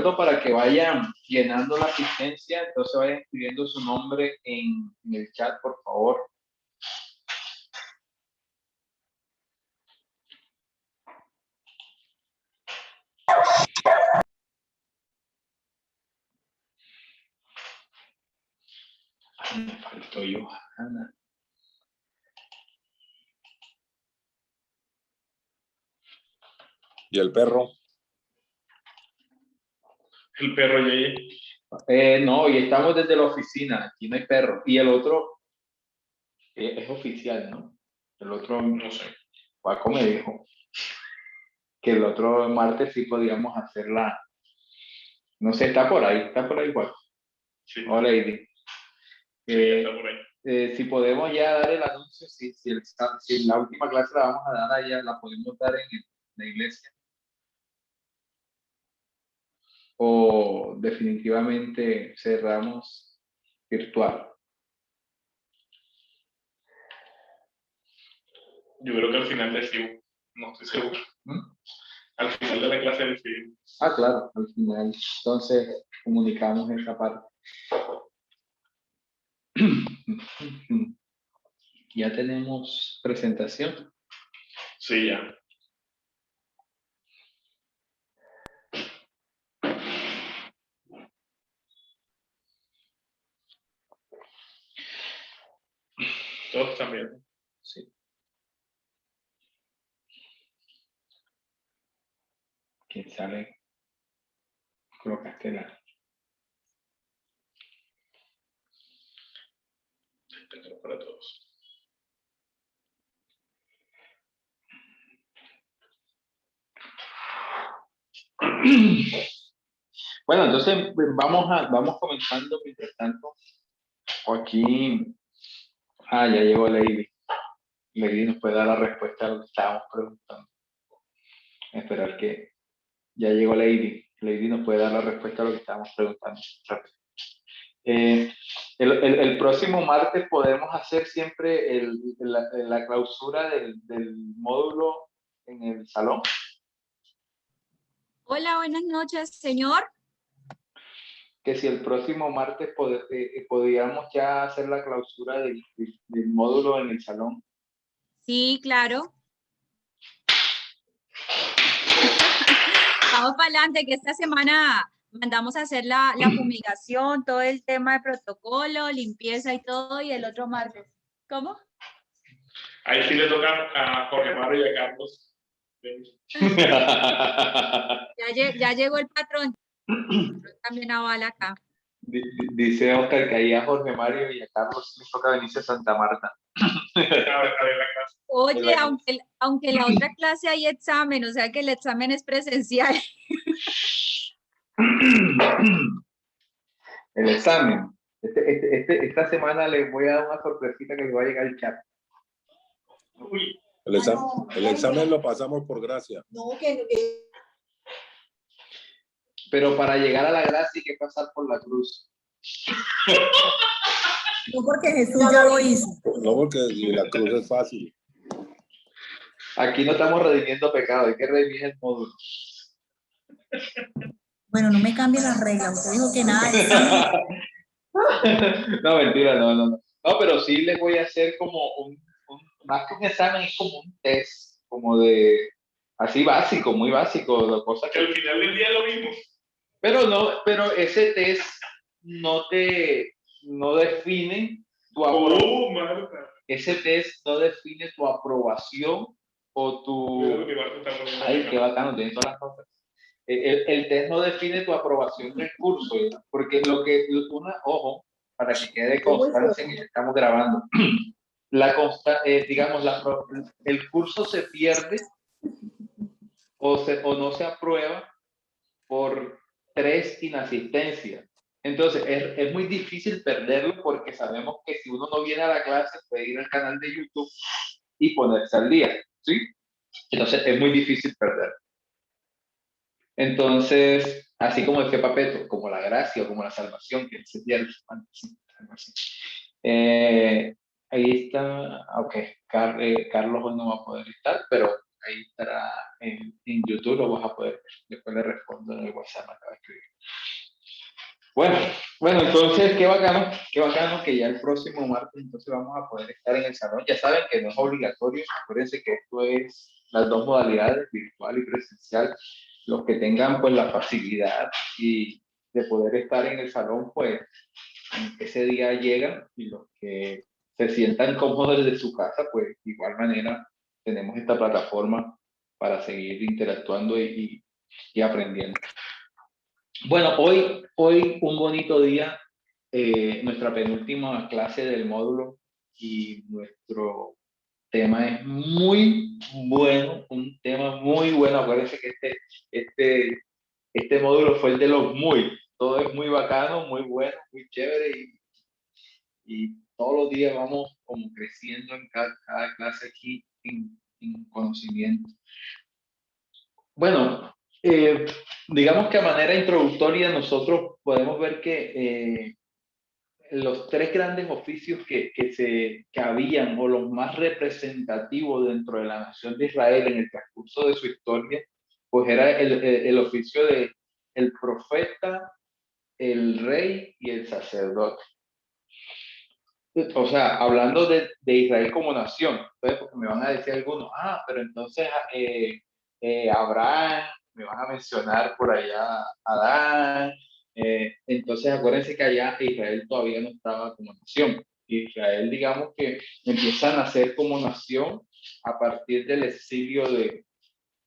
recuerdo para que vayan llenando la asistencia, entonces vayan escribiendo su nombre en el chat, por favor. Me faltó Johanna. ¿Y el perro? El perro ya. No, y estamos desde la oficina, aquí no hay perro. Y el otro es oficial, ¿no? El otro, No sé. Paco me dijo que el otro martes sí podíamos hacerla. No sé, está por ahí Paco. Sí. Hola, Lady. Sí, ya está por ahí. Si podemos ya dar el anuncio, si la última clase la vamos a dar allá, la podemos dar en la iglesia. O definitivamente cerramos virtual. Yo creo que al final decimos, no estoy seguro. ¿Mm? Al final de la clase decidimos. Ah, claro, al final. Entonces comunicamos esa parte. Ya tenemos presentación. Sí, ya. Todos también. Sí. ¿Quién sale? Colocaste la. Para todos. Bueno, entonces vamos comenzando mientras tanto. Aquí, ya llegó Lady. Lady nos puede dar la respuesta a lo que estábamos preguntando. Esperar que ya llegó Lady. Lady nos puede dar la respuesta a lo que estábamos preguntando. Rápido. El próximo martes podemos hacer siempre la clausura del módulo en el salón. Hola, buenas noches, señor. Que si el próximo martes podríamos ya hacer la clausura del módulo en el salón. Sí, claro. Vamos para adelante, que esta semana mandamos a hacer la fumigación, todo el tema de protocolo, limpieza y todo, y el otro martes. ¿Cómo? Ahí sí le toca a Jorge Mario y a Carlos. Ya llegó el patrón. También avala acá. Dice Oscar que ahí a Jorge Mario y a Carlos les toca venirse a Santa Marta. Oye, aunque la otra clase hay examen, o sea que el examen es presencial. El examen. Esta semana les voy a dar una sorpresita que les va a llegar el chat. Uy. El examen lo pasamos por gracia. No, que Pero para llegar a la gracia hay que pasar por la cruz. no, porque Jesús ya lo hizo. No, porque la cruz es fácil. Aquí no estamos redimiendo pecado, hay que redimir el módulo. Bueno, no me cambien las reglas. Usted dijo que nada de examen. No, mentira, no. No, pero sí les voy a hacer como más que un examen, es como un test, como de, así básico, muy básico, la cosa Que al final del día es lo mismo. Pero ese test no define tu aprobación. Ese test no define tu aprobación o tu... Ay, qué bacano, tiene todas las cosas. El test no define tu aprobación del curso, ¿verdad? Porque ojo, para que quede constancia en que estamos grabando, el curso se pierde o no se aprueba por 3 inasistencias. Entonces, es muy difícil perderlo porque sabemos que si uno no viene a la clase, puede ir al canal de YouTube y ponerse al día, ¿sí? Entonces, es muy difícil perderlo. Entonces, así como decía Papeto, como la gracia o como la salvación, que se pierde. Ahí está, ok, Carlos hoy no va a poder estar, pero ahí estará en YouTube, lo vas a poder ver. Después le respondo en el WhatsApp, me acaba de escribir. Bueno, entonces qué bacano que ya el próximo martes entonces vamos a poder estar en el salón. Ya saben que no es obligatorio, acuérdense que esto es las dos modalidades, virtual y presencial. Los que tengan pues la facilidad y de poder estar en el salón, pues ese día llegan, y los que se sientan cómodos desde su casa, pues de igual manera tenemos esta plataforma para seguir interactuando y aprendiendo. Bueno, hoy un bonito día, nuestra penúltima clase del módulo, y nuestro tema es muy bueno, un tema muy bueno. Acuérdense que este módulo fue el de los muy, todo es muy bacano, muy bueno, muy chévere, y todos los días vamos como creciendo en cada clase aquí en conocimiento. Bueno, digamos que a manera introductoria nosotros podemos ver que los tres grandes oficios que habían, o los más representativos dentro de la nación de Israel en el transcurso de su historia, pues era el oficio de el profeta, el rey y el sacerdote. O sea, hablando de Israel como nación, entonces, porque me van a decir algunos, pero entonces Abraham, me van a mencionar por allá Adán, entonces acuérdense que allá Israel todavía no estaba como nación. Israel, digamos que empieza a nacer como nación a partir del exilio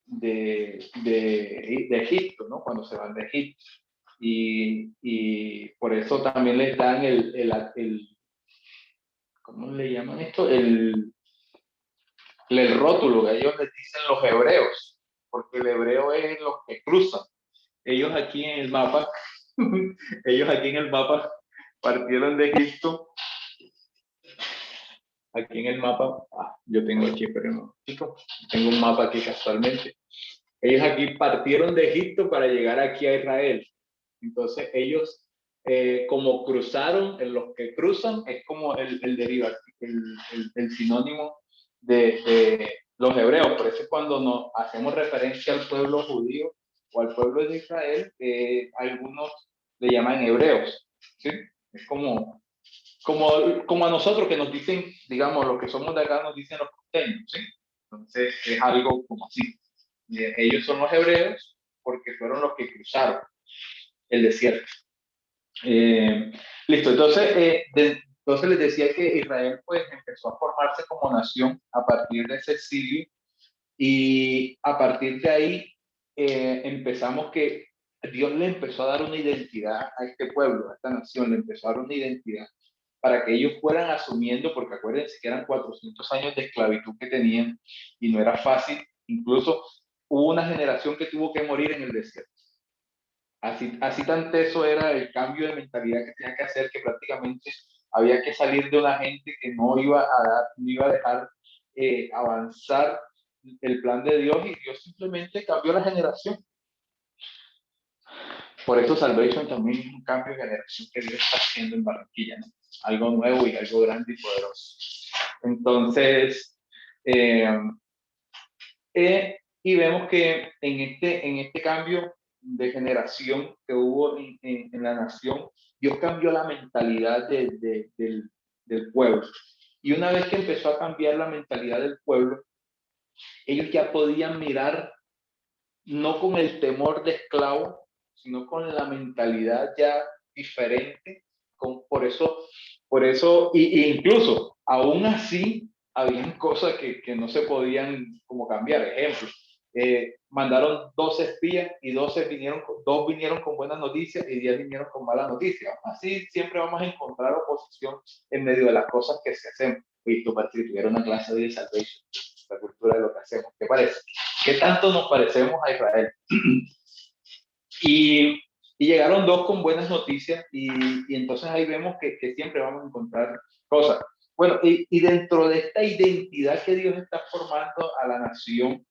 de Egipto, ¿no? Cuando se van de Egipto. Y por eso también les dan el ¿cómo le llaman esto? El rótulo que ellos les dicen los hebreos, porque el hebreo es los que cruzan. Ellos aquí en el mapa, ellos aquí en el mapa partieron de Egipto. Aquí en el mapa, yo tengo aquí, pero no, tengo un mapa aquí casualmente. Ellos aquí partieron de Egipto para llegar aquí a Israel. Entonces ellos, como cruzaron, en los que cruzan, es como el derivativo, el sinónimo de los hebreos. Por eso es cuando nos hacemos referencia al pueblo judío o al pueblo de Israel, algunos le llaman hebreos, ¿sí? Es como a nosotros que nos dicen, digamos, los que somos de acá nos dicen los costeños, ¿sí? Entonces es algo como así. Ellos son los hebreos porque fueron los que cruzaron el desierto. Listo, entonces les decía que Israel pues empezó a formarse como nación a partir de ese exilio, y a partir de ahí empezamos que Dios le empezó a dar una identidad a este pueblo, a esta nación, le empezó a dar una identidad para que ellos fueran asumiendo, porque acuérdense que eran 400 años de esclavitud que tenían y no era fácil. Incluso hubo una generación que tuvo que morir en el desierto. Así tan teso era el cambio de mentalidad que tenía que hacer, que prácticamente había que salir de una gente que no iba a dejar avanzar el plan de Dios, y Dios simplemente cambió la generación. Por eso Salvation también es un cambio de generación que Dios está haciendo en Barranquilla, ¿no? Algo nuevo y algo grande y poderoso. Entonces, y vemos que en este cambio de generación que hubo en la nación, Dios cambió la mentalidad del pueblo. Y una vez que empezó a cambiar la mentalidad del pueblo, ellos ya podían mirar no con el temor de esclavo, sino con la mentalidad ya diferente. Por eso y incluso aún así habían cosas que no se podían como cambiar. Ejemplo, mandaron 12 espías y 2 vinieron con buenas noticias y 10 vinieron con malas noticias. Así siempre vamos a encontrar oposición en medio de las cosas que se hacen. Esto parece que tuviera una clase de Salvation, la cultura de lo que hacemos. ¿Qué parece? ¿Qué tanto nos parecemos a Israel? y, llegaron 2 con buenas noticias, y entonces ahí vemos que siempre vamos a encontrar cosas. Bueno, y dentro de esta identidad que Dios está formando a la nación,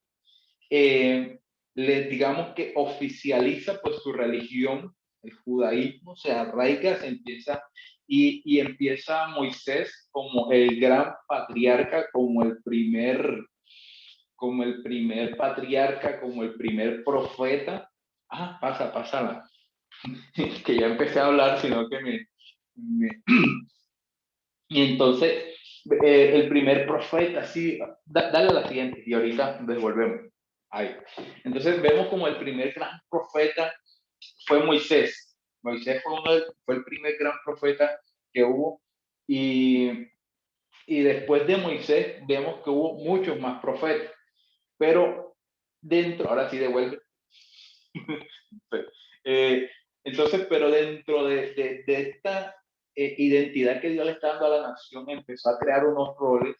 digamos que oficializa pues su religión, el judaísmo se arraiga, se empieza, y empieza Moisés como el gran patriarca, como el primer patriarca, como el primer profeta. Pásala. que ya empecé a hablar, sino que y entonces, el primer profeta, sí, dale a la siguiente y ahorita devolvemos. Ahí. Entonces vemos como el primer gran profeta fue Moisés. Moisés fue el primer gran profeta que hubo y, y después de Moisés vemos que hubo muchos más profetas, pero dentro, ahora sí devuelve. Eh, entonces, pero dentro de esta identidad que Dios le está dando a la nación, empezó a crear unos roles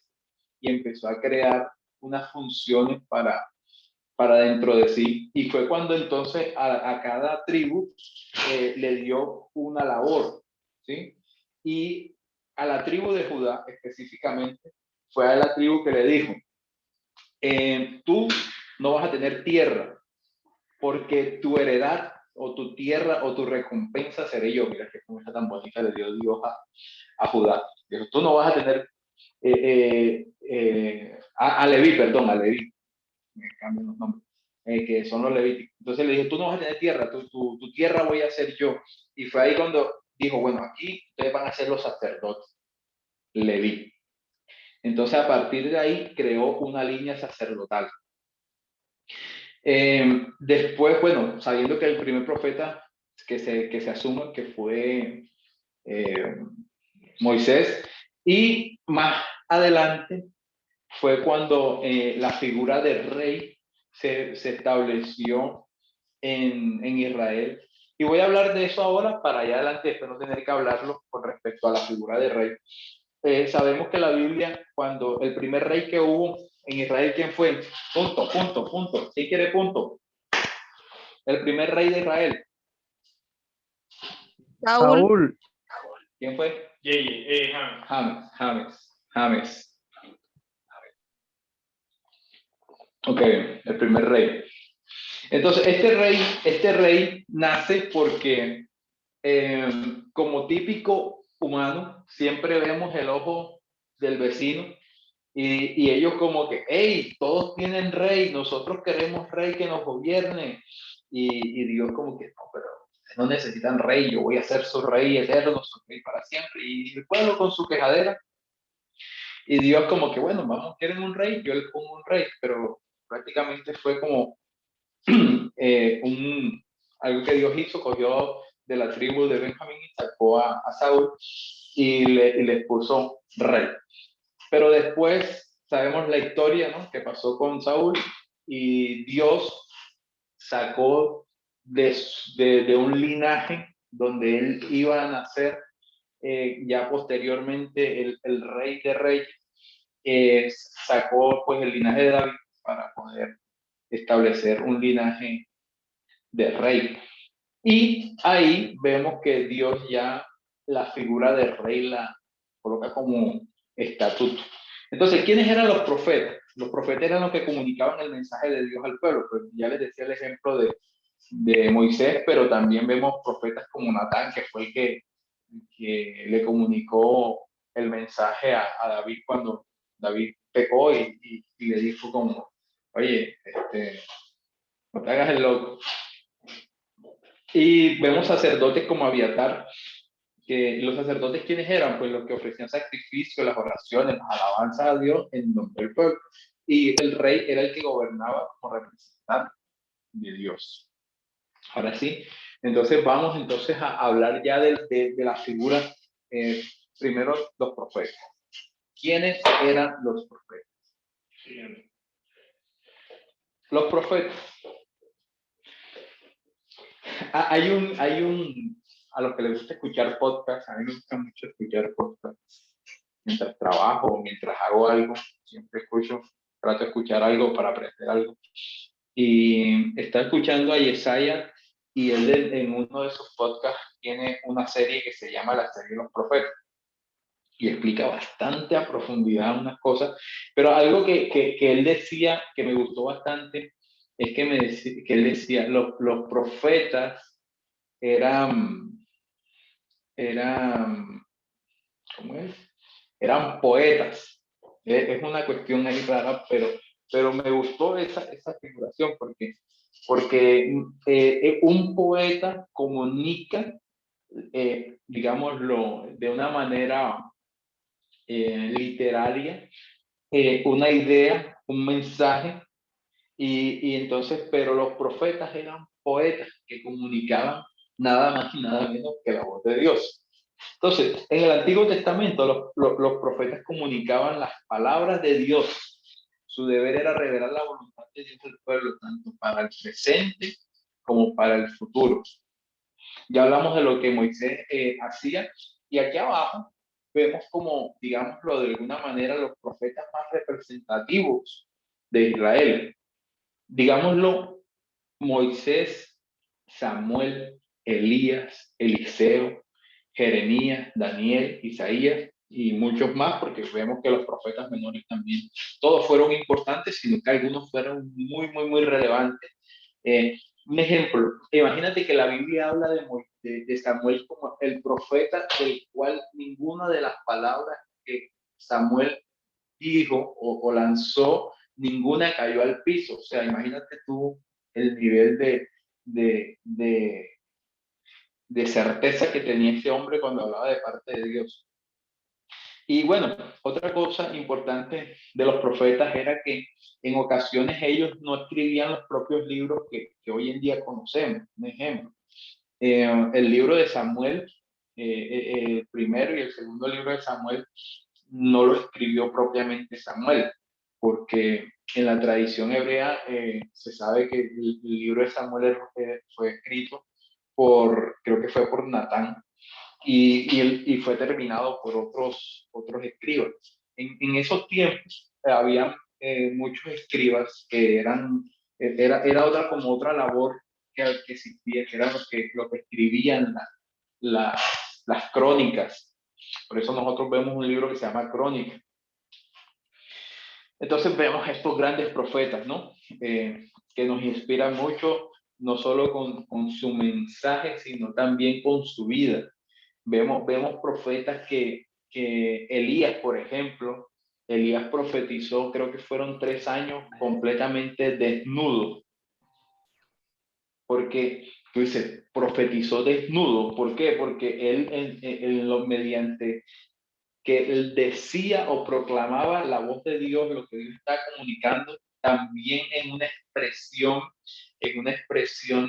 y empezó a crear unas funciones para dentro de sí. Y fue cuando entonces a cada tribu le dio una labor, ¿sí? Y a la tribu de Judá específicamente, fue a la tribu que le dijo, tú no vas a tener tierra, porque tu heredad o tu tierra o tu recompensa seré yo. Mira qué cosa tan bonita le dio Dios a Judá. Dijo, tú no vas a tener a Leví, perdón, a Leví, me cambian los nombres, que son los levíticos. Entonces le dije, tú no vas a tener tierra, tu tierra voy a ser yo. Y fue ahí cuando dijo, bueno, aquí ustedes van a ser los sacerdotes, Leví. Entonces a partir de ahí creó una línea sacerdotal. Después, bueno, sabiendo que el primer profeta que se asume que fue eh, Moisés, y más adelante fue cuando la figura del rey se estableció en Israel. Y voy a hablar de eso ahora para allá adelante, espero no tener que hablarlo con respecto a la figura del rey. Sabemos que la Biblia, cuando el primer rey que hubo en Israel, ¿quién fue? Punto, punto, punto. ¿Sí quiere punto? El primer rey de Israel. Saúl. ¿Quién fue? James. James. Ok, el primer rey. Entonces, este rey nace porque, como típico humano, siempre vemos el ojo del vecino y ellos como que, hey, todos tienen rey, nosotros queremos rey que nos gobierne. Y Dios como que, no, pero no necesitan rey, yo voy a ser su rey eterno, su rey para siempre. Y el pueblo con su quejadera. Y Dios como que, bueno, vamos, quieren un rey, yo les pongo un rey, pero prácticamente fue como algo que Dios hizo, cogió de la tribu de Benjamín y sacó a Saúl y le puso rey. Pero después sabemos la historia, ¿no? Que pasó con Saúl y Dios sacó de un linaje donde él iba a nacer ya posteriormente el rey de reyes, sacó pues el linaje de David para poder establecer un linaje de rey. Y ahí vemos que Dios ya la figura de rey la coloca como estatuto. Entonces, ¿quiénes eran los profetas? Los profetas eran los que comunicaban el mensaje de Dios al pueblo. Pues ya les decía el ejemplo de Moisés, pero también vemos profetas como Natán, que fue el que le comunicó el mensaje a David cuando David pecó y le dijo como, oye, no te hagas el loco. Y vemos sacerdotes como Abiatar, que los sacerdotes, ¿quiénes eran? Pues los que ofrecían sacrificios, las oraciones, las alabanzas a Dios en nombre del pueblo. Y el rey era el que gobernaba como representante de Dios. Ahora sí, entonces vamos entonces a hablar ya de la figura, primero los profetas. ¿Quiénes eran los profetas? Los profetas. A los que les gusta escuchar podcasts, a mí me gusta mucho escuchar podcasts mientras trabajo o mientras hago algo, siempre escucho, trato de escuchar algo para aprender algo. Y está escuchando a Yesaya y él en uno de sus podcasts tiene una serie que se llama La serie de los profetas y explica bastante a profundidad unas cosas, pero algo que él decía que me gustó bastante es que él decía, los profetas eran, ¿cómo es? Eran poetas. Es una cuestión ahí rara, pero me gustó esa figuración porque porque un poeta comunica, digámoslo, de una manera literaria, una idea, un mensaje, y entonces, pero los profetas eran poetas que comunicaban nada más y nada menos que la voz de Dios. Entonces, en el Antiguo Testamento, los profetas comunicaban las palabras de Dios. Su deber era revelar la voluntad de Dios al pueblo, tanto para el presente como para el futuro. Ya hablamos de lo que Moisés hacía, y aquí abajo vemos como, digámoslo de alguna manera, los profetas más representativos de Israel. Digámoslo, Moisés, Samuel, Elías, Eliseo, Jeremías, Daniel, Isaías y muchos más, porque vemos que los profetas menores también, todos fueron importantes, sino que algunos fueron muy relevantes. Un ejemplo, imagínate que la Biblia habla de Samuel como el profeta del cual ninguna de las palabras que Samuel dijo o lanzó, ninguna cayó al piso. O sea, imagínate tú el nivel de, de, de certeza que tenía este hombre cuando hablaba de parte de Dios. Y bueno, otra cosa importante de los profetas era que en ocasiones ellos no escribían los propios libros que hoy en día conocemos. Un ejemplo, el libro de Samuel, el primero y el segundo libro de Samuel, no lo escribió propiamente Samuel, porque en la tradición hebrea se sabe que el libro de Samuel fue escrito creo que fue por Natán, y fue terminado por otros escribas. En esos tiempos había muchos escribas que era como otra labor que existía, que era lo que escribían las crónicas. Por eso nosotros vemos un libro que se llama Crónica. Entonces vemos estos grandes profetas, ¿no? Que nos inspiran mucho, no solo con su mensaje, sino también con su vida. Vemos profetas que Elías, por ejemplo, Elías profetizó, creo que fueron 3 años completamente desnudo. Porque tú dices, profetizó desnudo. ¿Por qué? Porque él mediante que él decía o proclamaba la voz de Dios, lo que Dios está comunicando, también en una expresión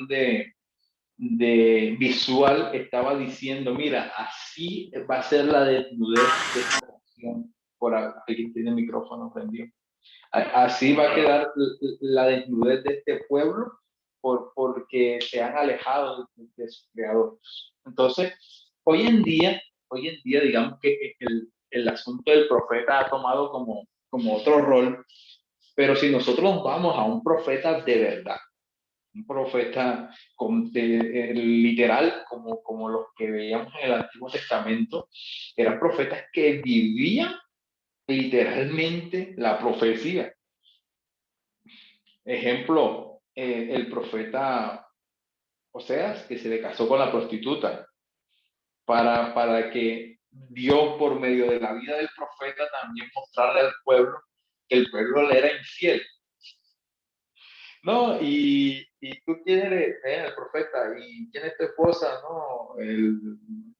de visual, estaba diciendo, mira, así va a ser la desnudez de esta nación. Por alguien tiene el micrófono prendido. Así va a quedar la desnudez de este pueblo porque se han alejado de su creador. Entonces, hoy en día, digamos que el asunto del profeta ha tomado como otro rol, pero si nosotros nos vamos a un profeta de verdad, un profeta literal, como los que veíamos en el Antiguo Testamento, eran profetas que vivían literalmente la profecía. Ejemplo, el profeta Oseas, que se le casó con la prostituta, para que Dios, por medio de la vida del profeta, también mostrarle al pueblo que el pueblo le era infiel. No, y tú quién eres, el profeta, y quién es tu esposa, no,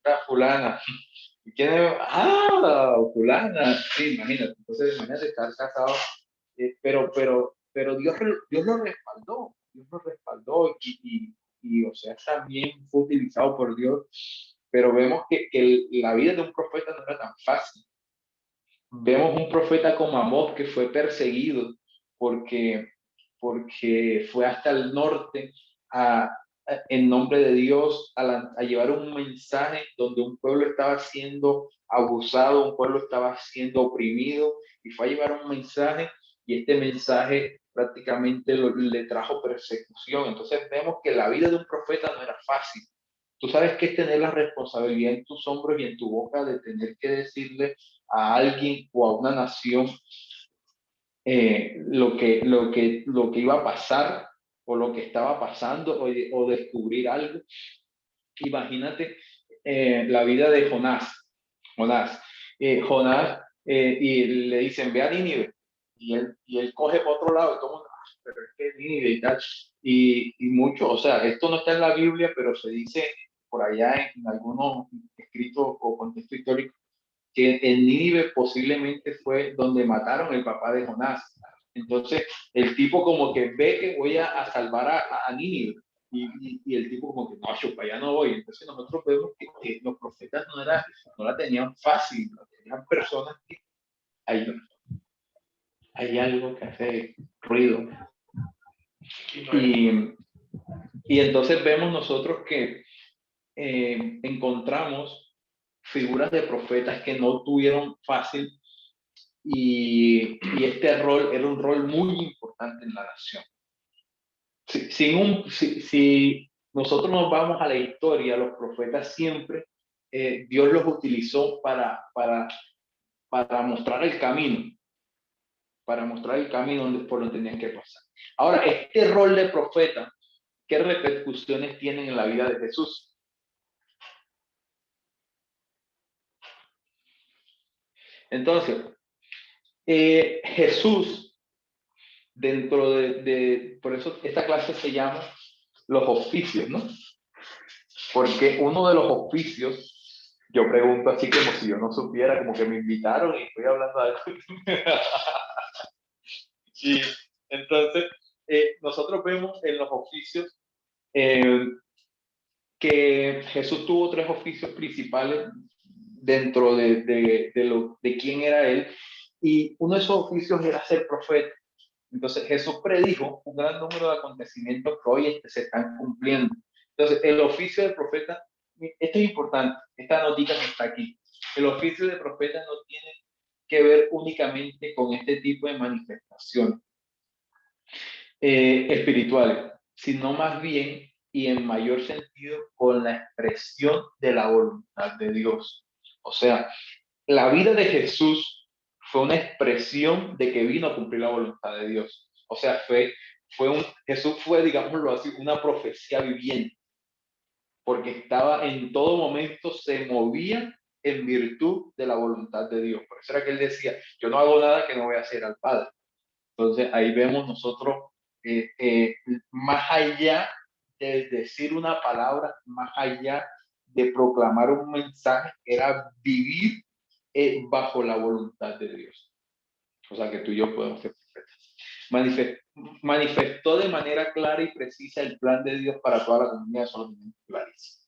la fulana. ¿Y quién es? Ah, fulana, sí, imagínate. Entonces, imagínate estar casado, pero Dios lo respaldó, y o sea, también fue utilizado por Dios, pero vemos que la vida de un profeta no era tan fácil. Vemos un profeta como Amós que fue perseguido porque fue hasta el norte en nombre de Dios a llevar un mensaje donde un pueblo estaba siendo abusado, un pueblo estaba siendo oprimido, y fue a llevar un mensaje, y este mensaje prácticamente le trajo persecución. Entonces vemos que la vida de un profeta no era fácil. Tú sabes que es tener la responsabilidad en tus hombros y en tu boca de tener que decirle a alguien o a una nación lo que iba a pasar, o lo que estaba pasando, o descubrir algo. Imagínate la vida de Jonás, y le dicen, ve a Nínive, y él coge por otro lado, y todo, pero es que Nínive y tal, y mucho, o sea, esto no está en la Biblia, pero se dice por allá en algunos escritos o contexto histórico, que en Nínive posiblemente fue donde mataron el papá de Jonás. Entonces, el tipo como que ve que voy a salvar a Nínive, y el tipo como que, no, yo para allá no voy. Entonces nosotros vemos que los profetas no la tenían fácil, no tenían personas que hay algo que hace ruido. Y entonces vemos nosotros que encontramos figuras de profetas que no tuvieron fácil, y este rol era un rol muy importante en la nación. Si nosotros nos vamos a la historia, los profetas siempre, Dios los utilizó para mostrar el camino, por donde tenían que pasar. Ahora, este rol de profeta, ¿qué repercusiones tienen en la vida de Jesús? Entonces, Jesús, dentro por eso esta clase se llama los oficios, ¿no? Porque uno de los oficios, yo pregunto así como si yo no supiera, como que me invitaron y estoy hablando de algo. Y entonces, nosotros vemos en los oficios que Jesús tuvo 3 oficios principales dentro de quién era él, y uno de esos oficios era ser profeta. Entonces Jesús predijo un gran número de acontecimientos que hoy se están cumpliendo. Entonces el oficio de profeta, esto es importante, esta notita que está aquí, el oficio de profeta no tiene que ver únicamente con este tipo de manifestaciones espirituales, sino más bien y en mayor sentido con la expresión de la voluntad de Dios. O sea, la vida de Jesús fue una expresión de que vino a cumplir la voluntad de Dios. O sea, Jesús fue, digámoslo así, una profecía viviente, porque estaba en todo momento, se movía en virtud de la voluntad de Dios. Por eso era que él decía, yo no hago nada que no voy a hacer al Padre. Entonces ahí vemos nosotros, más allá de decir una palabra, más allá de proclamar un mensaje, era vivir bajo la voluntad de Dios. O sea que tú y yo podemos ser profetas. Manifestó de manera clara y precisa el plan de Dios para toda la comunidad, solamente clarísimo.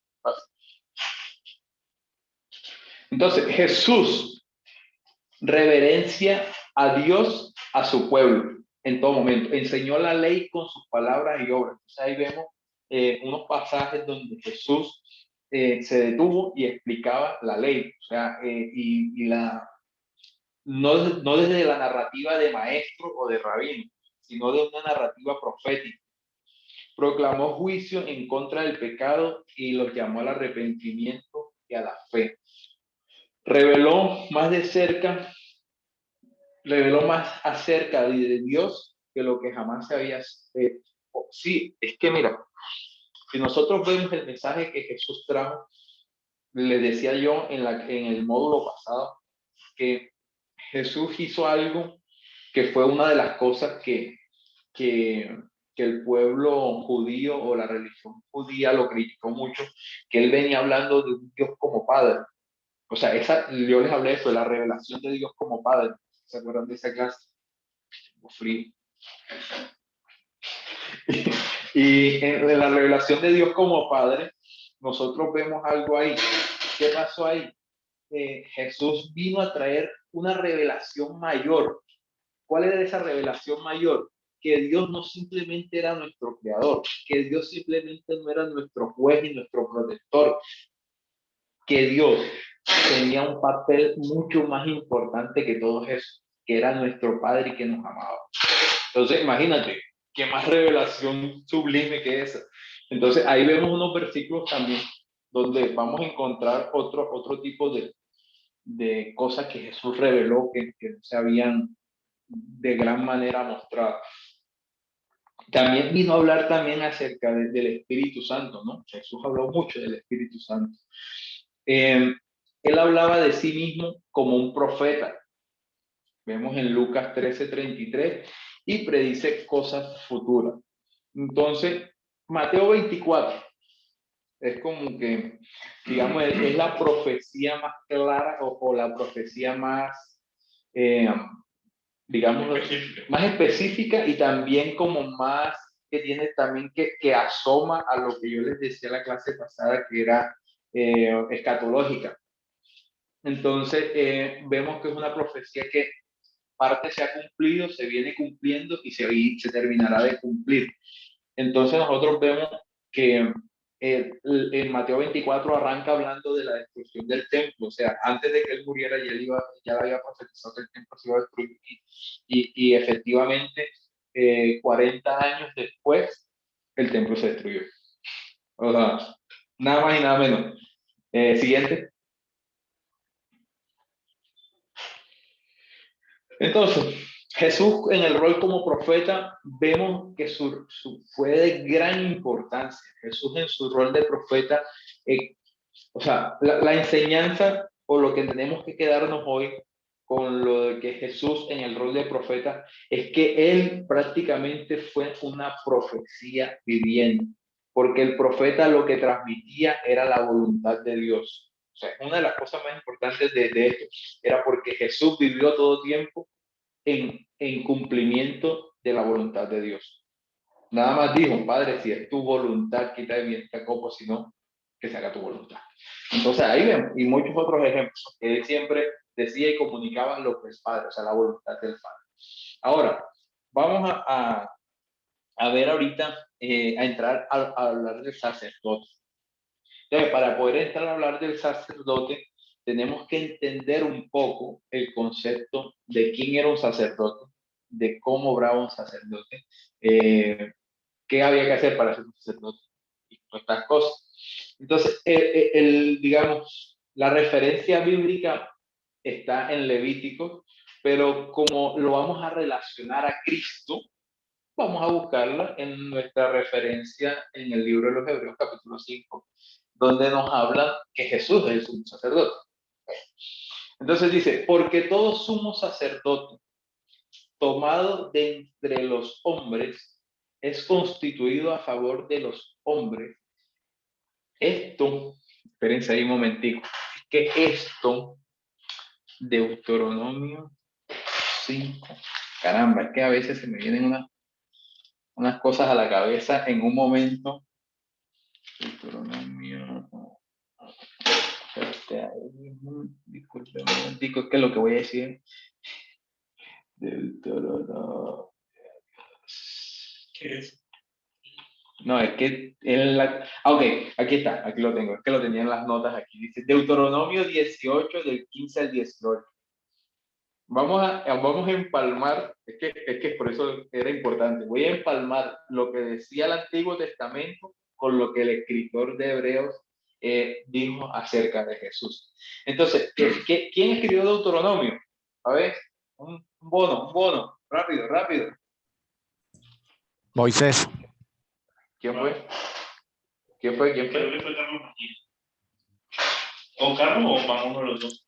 Entonces Jesús reverencia a Dios, a su pueblo en todo momento. Enseñó la ley con sus palabras y obras. Entonces ahí vemos unos pasajes donde Jesús se detuvo y explicaba la ley. O sea, no desde la narrativa de maestro o de rabino, sino de una narrativa profética. Proclamó juicio en contra del pecado y los llamó al arrepentimiento y a la fe. Reveló más acerca de Dios que lo que jamás se había hecho. Sí, es que mira, si nosotros vemos el mensaje que Jesús trajo, les decía yo en el módulo pasado, que Jesús hizo algo que fue una de las cosas que el pueblo judío o la religión judía lo criticó mucho, que él venía hablando de un Dios como Padre. O sea, yo les hablé de eso, de la revelación de Dios como Padre. ¿Se acuerdan de esa clase? Frío. Y en la revelación de Dios como Padre, nosotros vemos algo ahí. ¿Qué pasó ahí? Jesús vino a traer una revelación mayor. ¿Cuál era esa revelación mayor? Que Dios no simplemente era nuestro creador, que Dios simplemente no era nuestro juez y nuestro protector, que Dios tenía un papel mucho más importante que todo eso, que era nuestro Padre y que nos amaba. Entonces, imagínate, qué más revelación sublime que esa. Entonces, ahí vemos unos versículos también donde vamos a encontrar otro tipo de cosas que Jesús reveló que no se habían de gran manera mostrado. También vino a hablar también acerca del Espíritu Santo, ¿no? Jesús habló mucho del Espíritu Santo. Él hablaba de sí mismo como un profeta. Vemos en Lucas 13:33, y predice cosas futuras. Entonces, Mateo 24 es como que, digamos, es la profecía más clara o la profecía más, digamos, Específica. más específica y también como más que tiene también que asoma a lo que yo les decía la clase pasada, que era escatológica. Entonces, vemos que es una profecía que parte se ha cumplido, se viene cumpliendo y se terminará de cumplir. Entonces, nosotros vemos que en Mateo 24 arranca hablando de la destrucción del templo, o sea, antes de que él muriera ya había profetizado que el templo se iba a destruir y efectivamente 40 años después el templo se destruyó. O sea, nada más y nada menos. Siguiente. Entonces, Jesús en el rol como profeta, vemos que fue de gran importancia. Jesús en su rol de profeta, o sea, la enseñanza o lo que tenemos que quedarnos hoy con lo de que Jesús en el rol de profeta es que él prácticamente fue una profecía viviente, porque el profeta lo que transmitía era la voluntad de Dios. O sea, una de las cosas más importantes de esto era porque Jesús vivió todo tiempo en cumplimiento de la voluntad de Dios. Nada más dijo, Padre, si es tu voluntad, quita de mí esta copa, si no, que se haga tu voluntad. Entonces ahí vemos, y muchos otros ejemplos, que él siempre decía y comunicaba lo que es Padre, o sea, la voluntad del Padre. Ahora, vamos a ver ahorita, a entrar a hablar del sacerdote. Entonces, para poder entrar a hablar del sacerdote, tenemos que entender un poco el concepto de quién era un sacerdote, de cómo obraba un sacerdote, qué había que hacer para ser un sacerdote y todas estas cosas. Entonces, digamos, la referencia bíblica está en Levítico, pero como lo vamos a relacionar a Cristo, vamos a buscarla en nuestra referencia en el libro de los Hebreos, capítulo 5, donde nos habla que Jesús es el sumo sacerdote. Entonces dice, porque todo sumo sacerdote tomado de entre los hombres es constituido a favor de los hombres. Esto, espérense ahí un momentico, que esto, Deuteronomio 5, caramba, es que a veces se me vienen unas cosas a la cabeza en un momento. Deuteronomio, disculpe un momentico, es que lo que voy a decir, Deuteronomio, ¿Qué es? no, es que ok, aquí está, aquí lo tengo, es que lo tenía en las notas aquí, dice Deuteronomio 18 del 15 al 18. Vamos a empalmar, es que por eso era importante, voy a empalmar lo que decía el Antiguo Testamento con lo que el escritor de Hebreos dijo acerca de Jesús. Entonces, ¿quién escribió Deuteronomio? A ver, un bono, rápido. Moisés. ¿Quién fue? ¿Quién fue? Creo que fue Carlos Mejía. ¿O Carlos o más uno de los dos?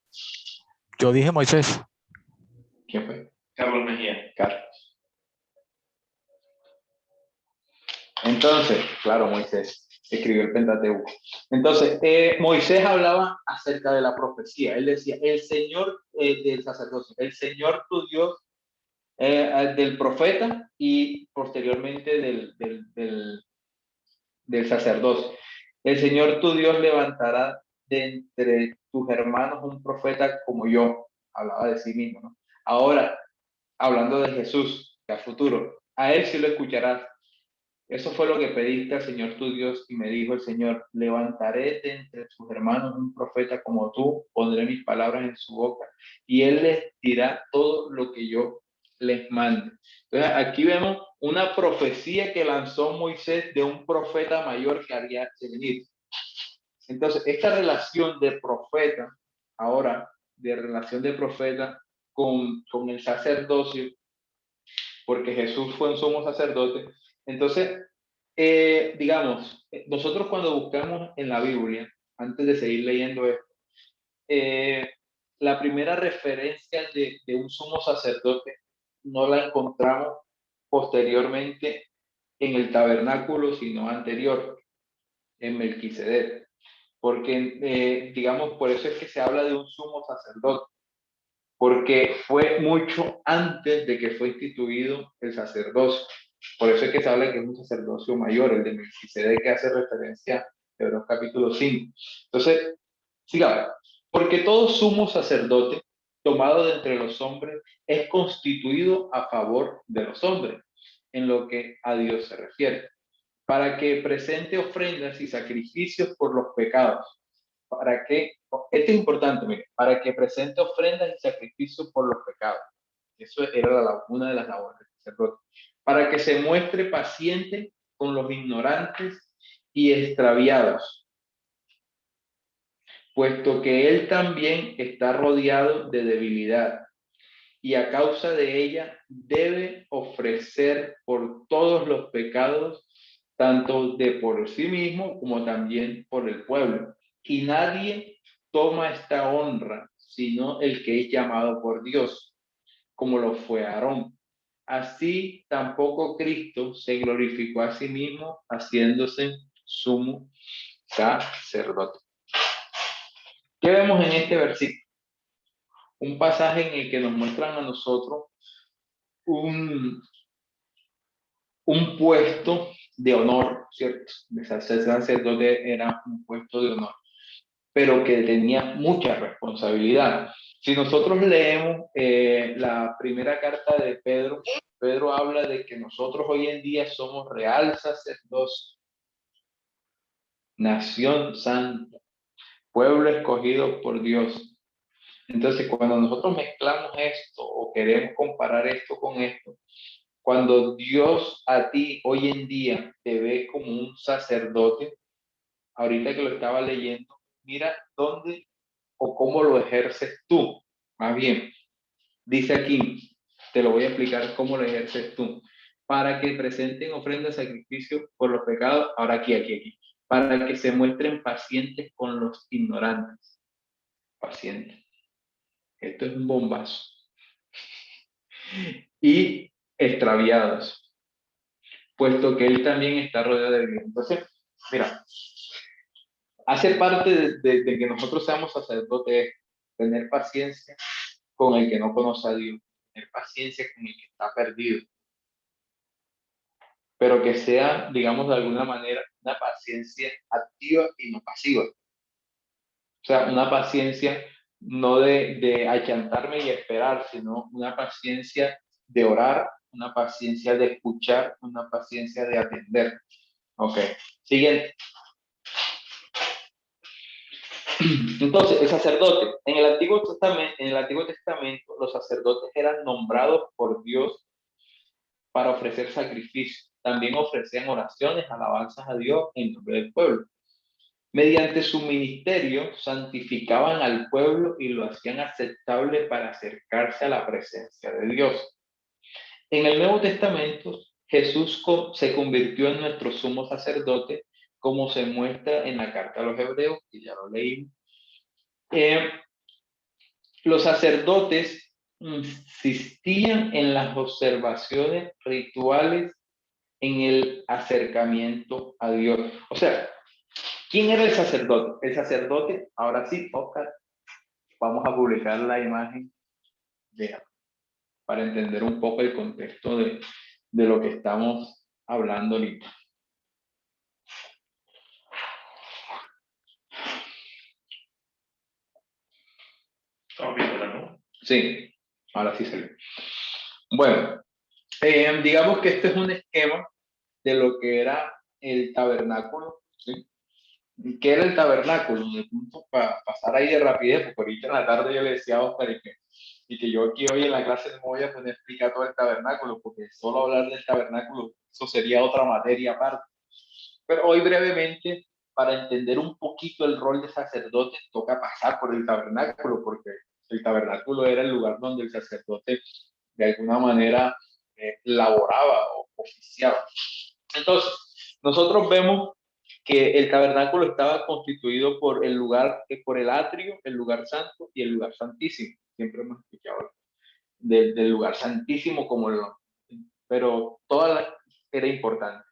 Yo dije Moisés. ¿Quién fue? Carlos Mejía. Carlos. Entonces, claro, Moisés escribió el Pentateuco. Entonces, Moisés hablaba acerca de la profecía. Él decía, el Señor del sacerdocio, el Señor tu Dios, del profeta y posteriormente del sacerdocio. El Señor tu Dios levantará de entre tus hermanos un profeta como yo. Hablaba de sí mismo, ¿no? Ahora, hablando de Jesús, que a futuro, a él sí lo escucharás. Eso fue lo que pediste al Señor tu Dios y me dijo el Señor, levantaré de entre sus hermanos un profeta como tú, pondré mis palabras en su boca y él les dirá todo lo que yo les mande. Entonces aquí vemos una profecía que lanzó Moisés de un profeta mayor que había de venir. Entonces esta relación de profeta, ahora de relación de profeta con el sacerdocio, porque Jesús fue un sumo sacerdote. Entonces, digamos, nosotros cuando buscamos en la Biblia, antes de seguir leyendo esto, la primera referencia de un sumo sacerdote no la encontramos posteriormente en el tabernáculo, sino anterior, en Melquisedec. Porque, digamos, por eso es que se habla de un sumo sacerdote, porque fue mucho antes de que fue instituido el sacerdocio. Por eso es que se habla que es un sacerdocio mayor, el de Melquisedec, que hace referencia a Hebreos capítulo 5. Entonces, sigamos. Porque todo sumo sacerdote tomado de entre los hombres es constituido a favor de los hombres, en lo que a Dios se refiere, para que presente ofrendas y sacrificios por los pecados. Para que, esto es importante, mire, para que presente ofrendas y sacrificios por los pecados. Eso era una de las labores del sacerdote. Para que se muestre paciente con los ignorantes y extraviados, puesto que él también está rodeado de debilidad, y a causa de ella debe ofrecer por todos los pecados, tanto de por sí mismo como también por el pueblo. Y nadie toma esta honra, sino el que es llamado por Dios, como lo fue Aarón. Así tampoco Cristo se glorificó a sí mismo, haciéndose sumo sacerdote. ¿Qué vemos en este versículo? Un pasaje en el que nos muestran a nosotros un puesto de honor, ¿cierto? El sacerdote era un puesto de honor, pero que tenía mucha responsabilidad. Si nosotros leemos la primera carta de Pedro, Pedro habla de que nosotros hoy en día somos real sacerdocio, nación santa, pueblo escogido por Dios. Entonces, cuando nosotros mezclamos esto o queremos comparar esto con esto, cuando Dios a ti hoy en día te ve como un sacerdote, ahorita que lo estaba leyendo, mira dónde o cómo lo ejerces tú. Más bien, dice aquí, te lo voy a explicar cómo lo ejerces tú. Para que presenten ofrendas de sacrificio por los pecados, ahora aquí. Para que se muestren pacientes con los ignorantes. Pacientes. Esto es un bombazo. Y extraviados, puesto que él también está rodeado de Dios. Entonces, mira, hace parte de que nosotros seamos sacerdotes, tener paciencia con el que no conoce a Dios, tener paciencia con el que está perdido, pero que sea, digamos, de alguna manera, una paciencia activa y no pasiva. O sea, una paciencia no de achantarme y esperar, sino una paciencia de orar, una paciencia de escuchar, una paciencia de atender. Ok, siguiente. Entonces, el sacerdote, en el Antiguo Testamento, los sacerdotes eran nombrados por Dios para ofrecer sacrificios. También ofrecían oraciones, alabanzas a Dios en nombre del pueblo. Mediante su ministerio, santificaban al pueblo y lo hacían aceptable para acercarse a la presencia de Dios. En el Nuevo Testamento, Jesús se convirtió en nuestro sumo sacerdote, como se muestra en la carta a los Hebreos, que ya lo leímos. Los sacerdotes insistían en las observaciones rituales en el acercamiento a Dios. O sea, ¿quién era el sacerdote? El sacerdote, ahora sí, Oscar, vamos a publicar la imagen para entender un poco el contexto de lo que estamos hablando ahorita. ¿No? Sí, ahora sí se ve. Bueno, digamos que este es un esquema de lo que era el tabernáculo, ¿sí? ¿Qué era el tabernáculo? De punto para pasar ahí de rapidez, porque ahorita en la tarde yo le decía a Oscar y que yo aquí hoy en la clase no me voy a poner a explicar todo el tabernáculo, porque solo hablar del tabernáculo, eso sería otra materia aparte. Pero hoy brevemente, para entender un poquito el rol de sacerdote, toca pasar por el tabernáculo, porque el tabernáculo era el lugar donde el sacerdote de alguna manera laboraba o oficiaba. Entonces, nosotros vemos que el tabernáculo estaba constituido por por el atrio, el lugar santo y el lugar santísimo. Siempre hemos escuchado del lugar santísimo como pero era importante.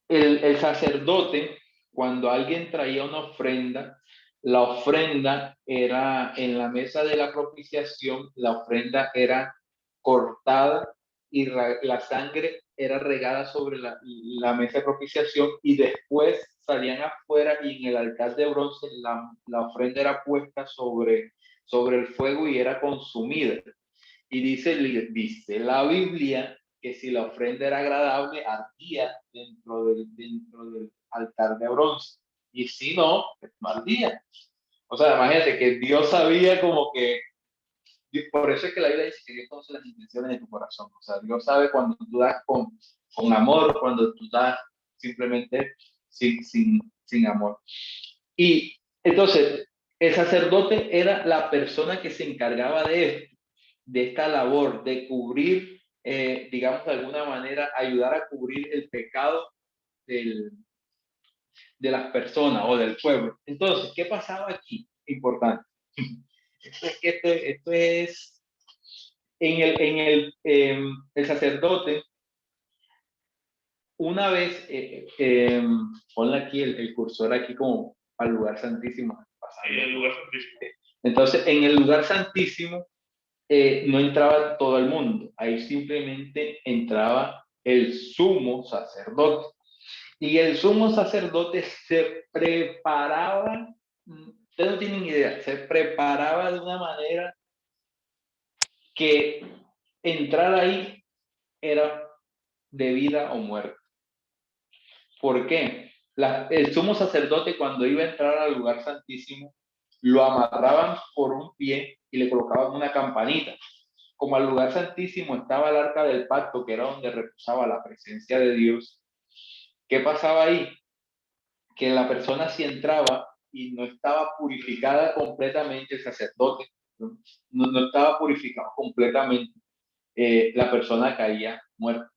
El sacerdote, cuando alguien traía una ofrenda, la ofrenda era en la mesa de la propiciación, la ofrenda era cortada y la sangre era regada sobre la mesa de propiciación, y después salían afuera y en el altar de bronce la ofrenda era puesta sobre el fuego y era consumida. Y dice la Biblia que si la ofrenda era agradable, ardía dentro del altar de bronce. Y si no, no ardía. O sea, imagínate que Dios sabía como que, por eso es que la Biblia dice que Dios conoce las intenciones de tu corazón. O sea, Dios sabe cuando tú das con amor, cuando tú das simplemente sin amor. Y entonces, el sacerdote era la persona que se encargaba de esta labor, de cubrir, digamos de alguna manera, ayudar a cubrir el pecado de las personas o del pueblo. Entonces, ¿qué pasaba aquí? Importante. Esto es el sacerdote, una vez, ponle aquí el cursor aquí como al lugar santísimo. En el lugar santísimo. Entonces, en el lugar santísimo no entraba todo el mundo, ahí simplemente entraba el sumo sacerdote. Y el sumo sacerdote se preparaba, ustedes no tienen idea, se preparaba de una manera que entrar ahí era de vida o muerte. ¿Por qué? El sumo sacerdote, cuando iba a entrar al lugar santísimo, lo amarraban por un pie y le colocaban una campanita. Como al lugar santísimo estaba el arca del pacto, que era donde reposaba la presencia de Dios, ¿qué pasaba ahí? Que la persona, si entraba y no estaba purificada completamente, el sacerdote no estaba purificado completamente, la persona caía muerta.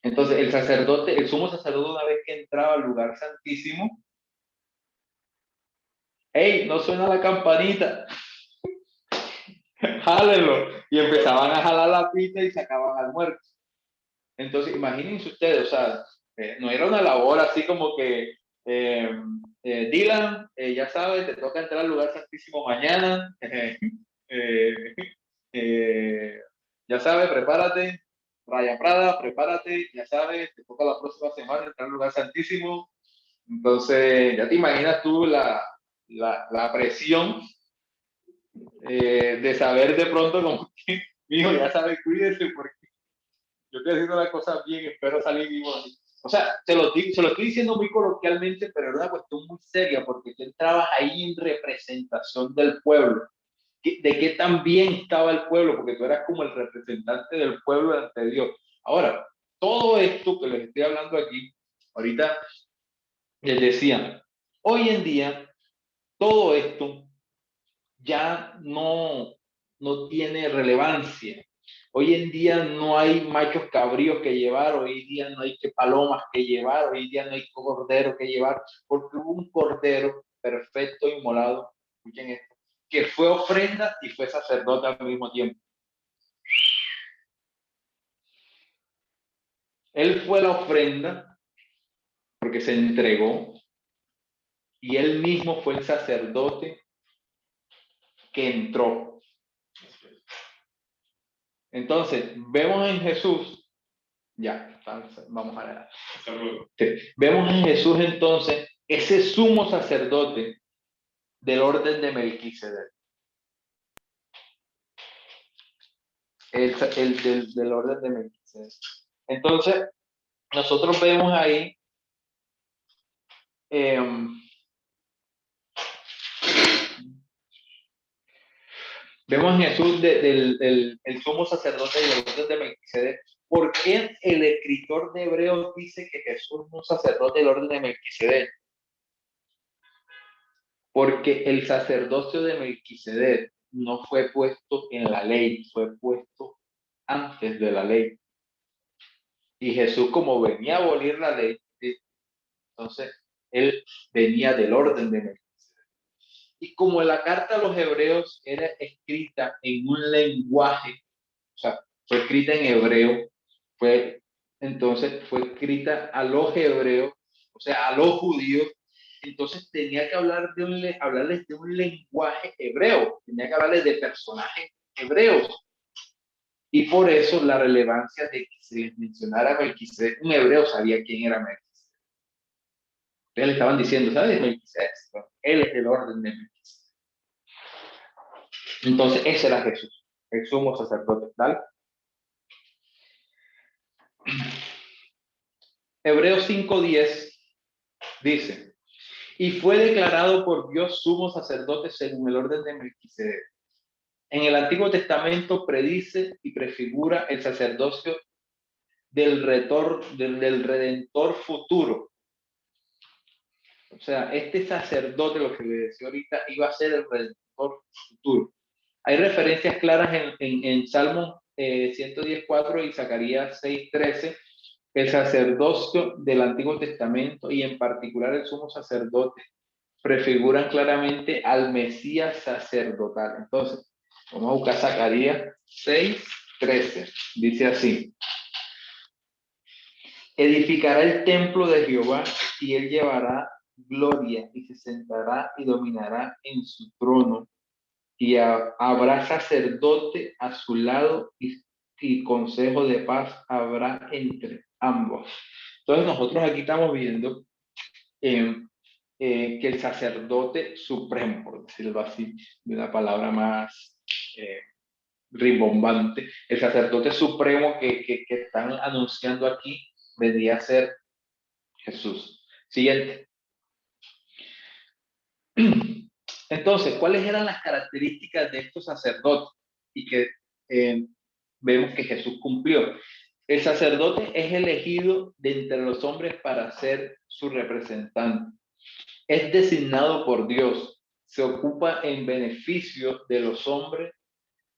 Entonces el sacerdote, el sumo sacerdote, una vez que entraba al lugar santísimo, ¡hey! No suena la campanita, jálenlo, y empezaban a jalar la pita y sacaban al muerto. Entonces imagínense ustedes, o sea, no era una labor así como que Dylan, ya sabes, te toca entrar al lugar santísimo mañana, ya sabes, prepárate, Raya Prada, prepárate, ya sabes, te toca la próxima semana entrar al lugar santísimo. Entonces, ya te imaginas tú la presión de saber de pronto como que, mijo, ya sabes, cuídese porque yo estoy haciendo las cosas bien, espero salir vivo. O sea, se lo estoy diciendo muy coloquialmente, pero era una cuestión muy seria porque tú entrabas ahí en representación del pueblo. De qué tan bien estaba el pueblo, porque tú eras como el representante del pueblo ante Dios. Ahora, todo esto que les estoy hablando aquí, ahorita les decía, hoy en día, todo esto ya no tiene relevancia. Hoy en día no hay machos cabríos que llevar, hoy en día no hay palomas que llevar, hoy en día no hay cordero que llevar, porque hubo un cordero perfecto inmolado, escuchen esto, que fue ofrenda y fue sacerdote al mismo tiempo. Él fue la ofrenda porque se entregó, y él mismo fue el sacerdote que entró. Entonces, vemos en Jesús, ya, vamos a ver. Vemos en Jesús entonces ese sumo sacerdote del orden de Melquisedec. Del orden de Melquisedec. Entonces, nosotros vemos ahí vemos en Jesús el sumo sacerdote del orden de Melquisedec. ¿Por qué el escritor de Hebreos dice que Jesús es un sacerdote del orden de Melquisedec? Porque el sacerdocio de Melquisedec no fue puesto en la ley, fue puesto antes de la ley. Y Jesús, como venía a abolir la ley, entonces él venía del orden de Melquisedec. Y como la carta a los hebreos era escrita en un lenguaje, o sea, fue escrita en hebreo, entonces fue escrita a los hebreos, o sea, a los judíos. Entonces tenía que hablarles de un lenguaje hebreo, tenía que hablarles de personajes hebreos. Y por eso la relevancia de que se les mencionara Melquisedec. Un hebreo sabía quién era Melquisedec. Ustedes le estaban diciendo, ¿sabes? Melquisedec. Él es el orden de Melquisedec. Entonces ese era Jesús, el sumo sacerdote, ¿vale? Hebreos 5:10 dice: y fue declarado por Dios sumo sacerdote según el orden de Melquisedec. En el Antiguo Testamento predice y prefigura el sacerdocio del Redentor futuro. O sea, este sacerdote, lo que le decía ahorita, iba a ser el Redentor futuro. Hay referencias claras en Salmos 110:4 y Zacarías 6:13. El sacerdocio del Antiguo Testamento y en particular el sumo sacerdote prefiguran claramente al Mesías sacerdotal. Entonces, vamos a buscar Zacarías 6:13. Dice así: edificará el templo de Jehová y él llevará gloria y se sentará y dominará en su trono y habrá sacerdote a su lado y consejo de paz habrá entre ambos. Entonces nosotros aquí estamos viendo que el sacerdote supremo, por decirlo así, de una palabra más rimbombante, el sacerdote supremo que están anunciando aquí vendría a ser Jesús. Siguiente. Entonces, ¿cuáles eran las características de estos sacerdotes? Y que vemos que Jesús cumplió. El sacerdote es elegido de entre los hombres para ser su representante. Es designado por Dios. Se ocupa en beneficio de los hombres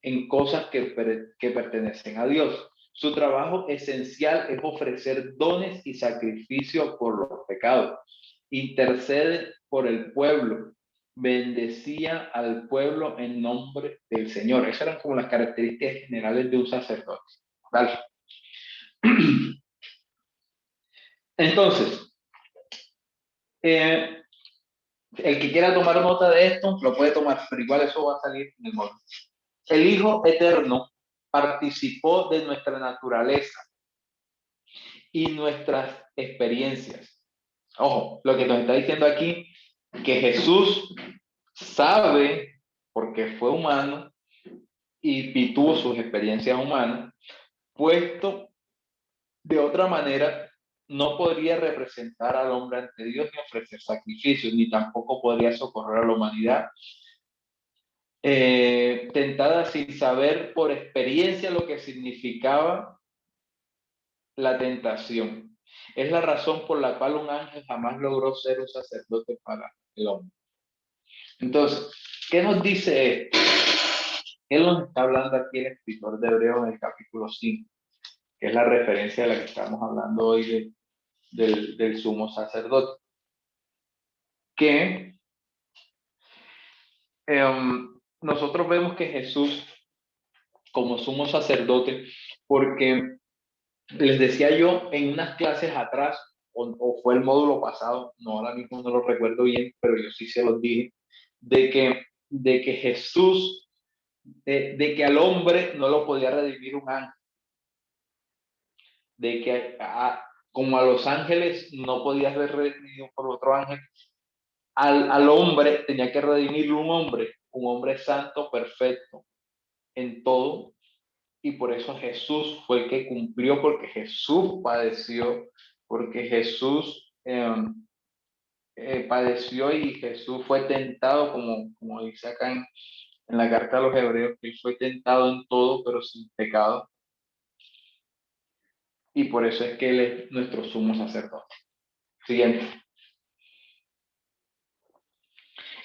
en cosas que pertenecen a Dios. Su trabajo esencial es ofrecer dones y sacrificios por los pecados. Intercede por el pueblo. Bendecía al pueblo en nombre del Señor. Esas eran como las características generales de un sacerdote. ¿Vale? Entonces, el que quiera tomar nota de esto, lo puede tomar, pero igual eso va a salir en el módulo. El Hijo Eterno participó de nuestra naturaleza y nuestras experiencias. Ojo, lo que nos está diciendo aquí, que Jesús sabe, porque fue humano y tuvo sus experiencias humanas, puesto de otra manera, no podría representar al hombre ante Dios ni ofrecer sacrificios, ni tampoco podría socorrer a la humanidad. Tentada sin saber por experiencia lo que significaba la tentación. Es la razón por la cual un ángel jamás logró ser un sacerdote para el hombre. Entonces, ¿qué nos dice esto? Él nos está hablando aquí el escritor de Hebreos en el capítulo 5, que es la referencia de la que estamos hablando hoy del sumo sacerdote. Que nosotros vemos que Jesús, como sumo sacerdote, porque les decía yo en unas clases atrás, o fue el módulo pasado, no, ahora mismo no lo recuerdo bien, pero yo sí se los dije, de que Jesús, de que al hombre no lo podía redimir un ángel, de que como a los ángeles no podía ser redimido por otro ángel, al hombre tenía que redimirlo un hombre santo, perfecto en todo. Y por eso Jesús fue el que cumplió, porque Jesús padeció, porque Jesús padeció y Jesús fue tentado, como dice acá en la carta a los Hebreos, que él fue tentado en todo, pero sin pecado. Y por eso es que él es nuestro sumo sacerdote. Siguiente.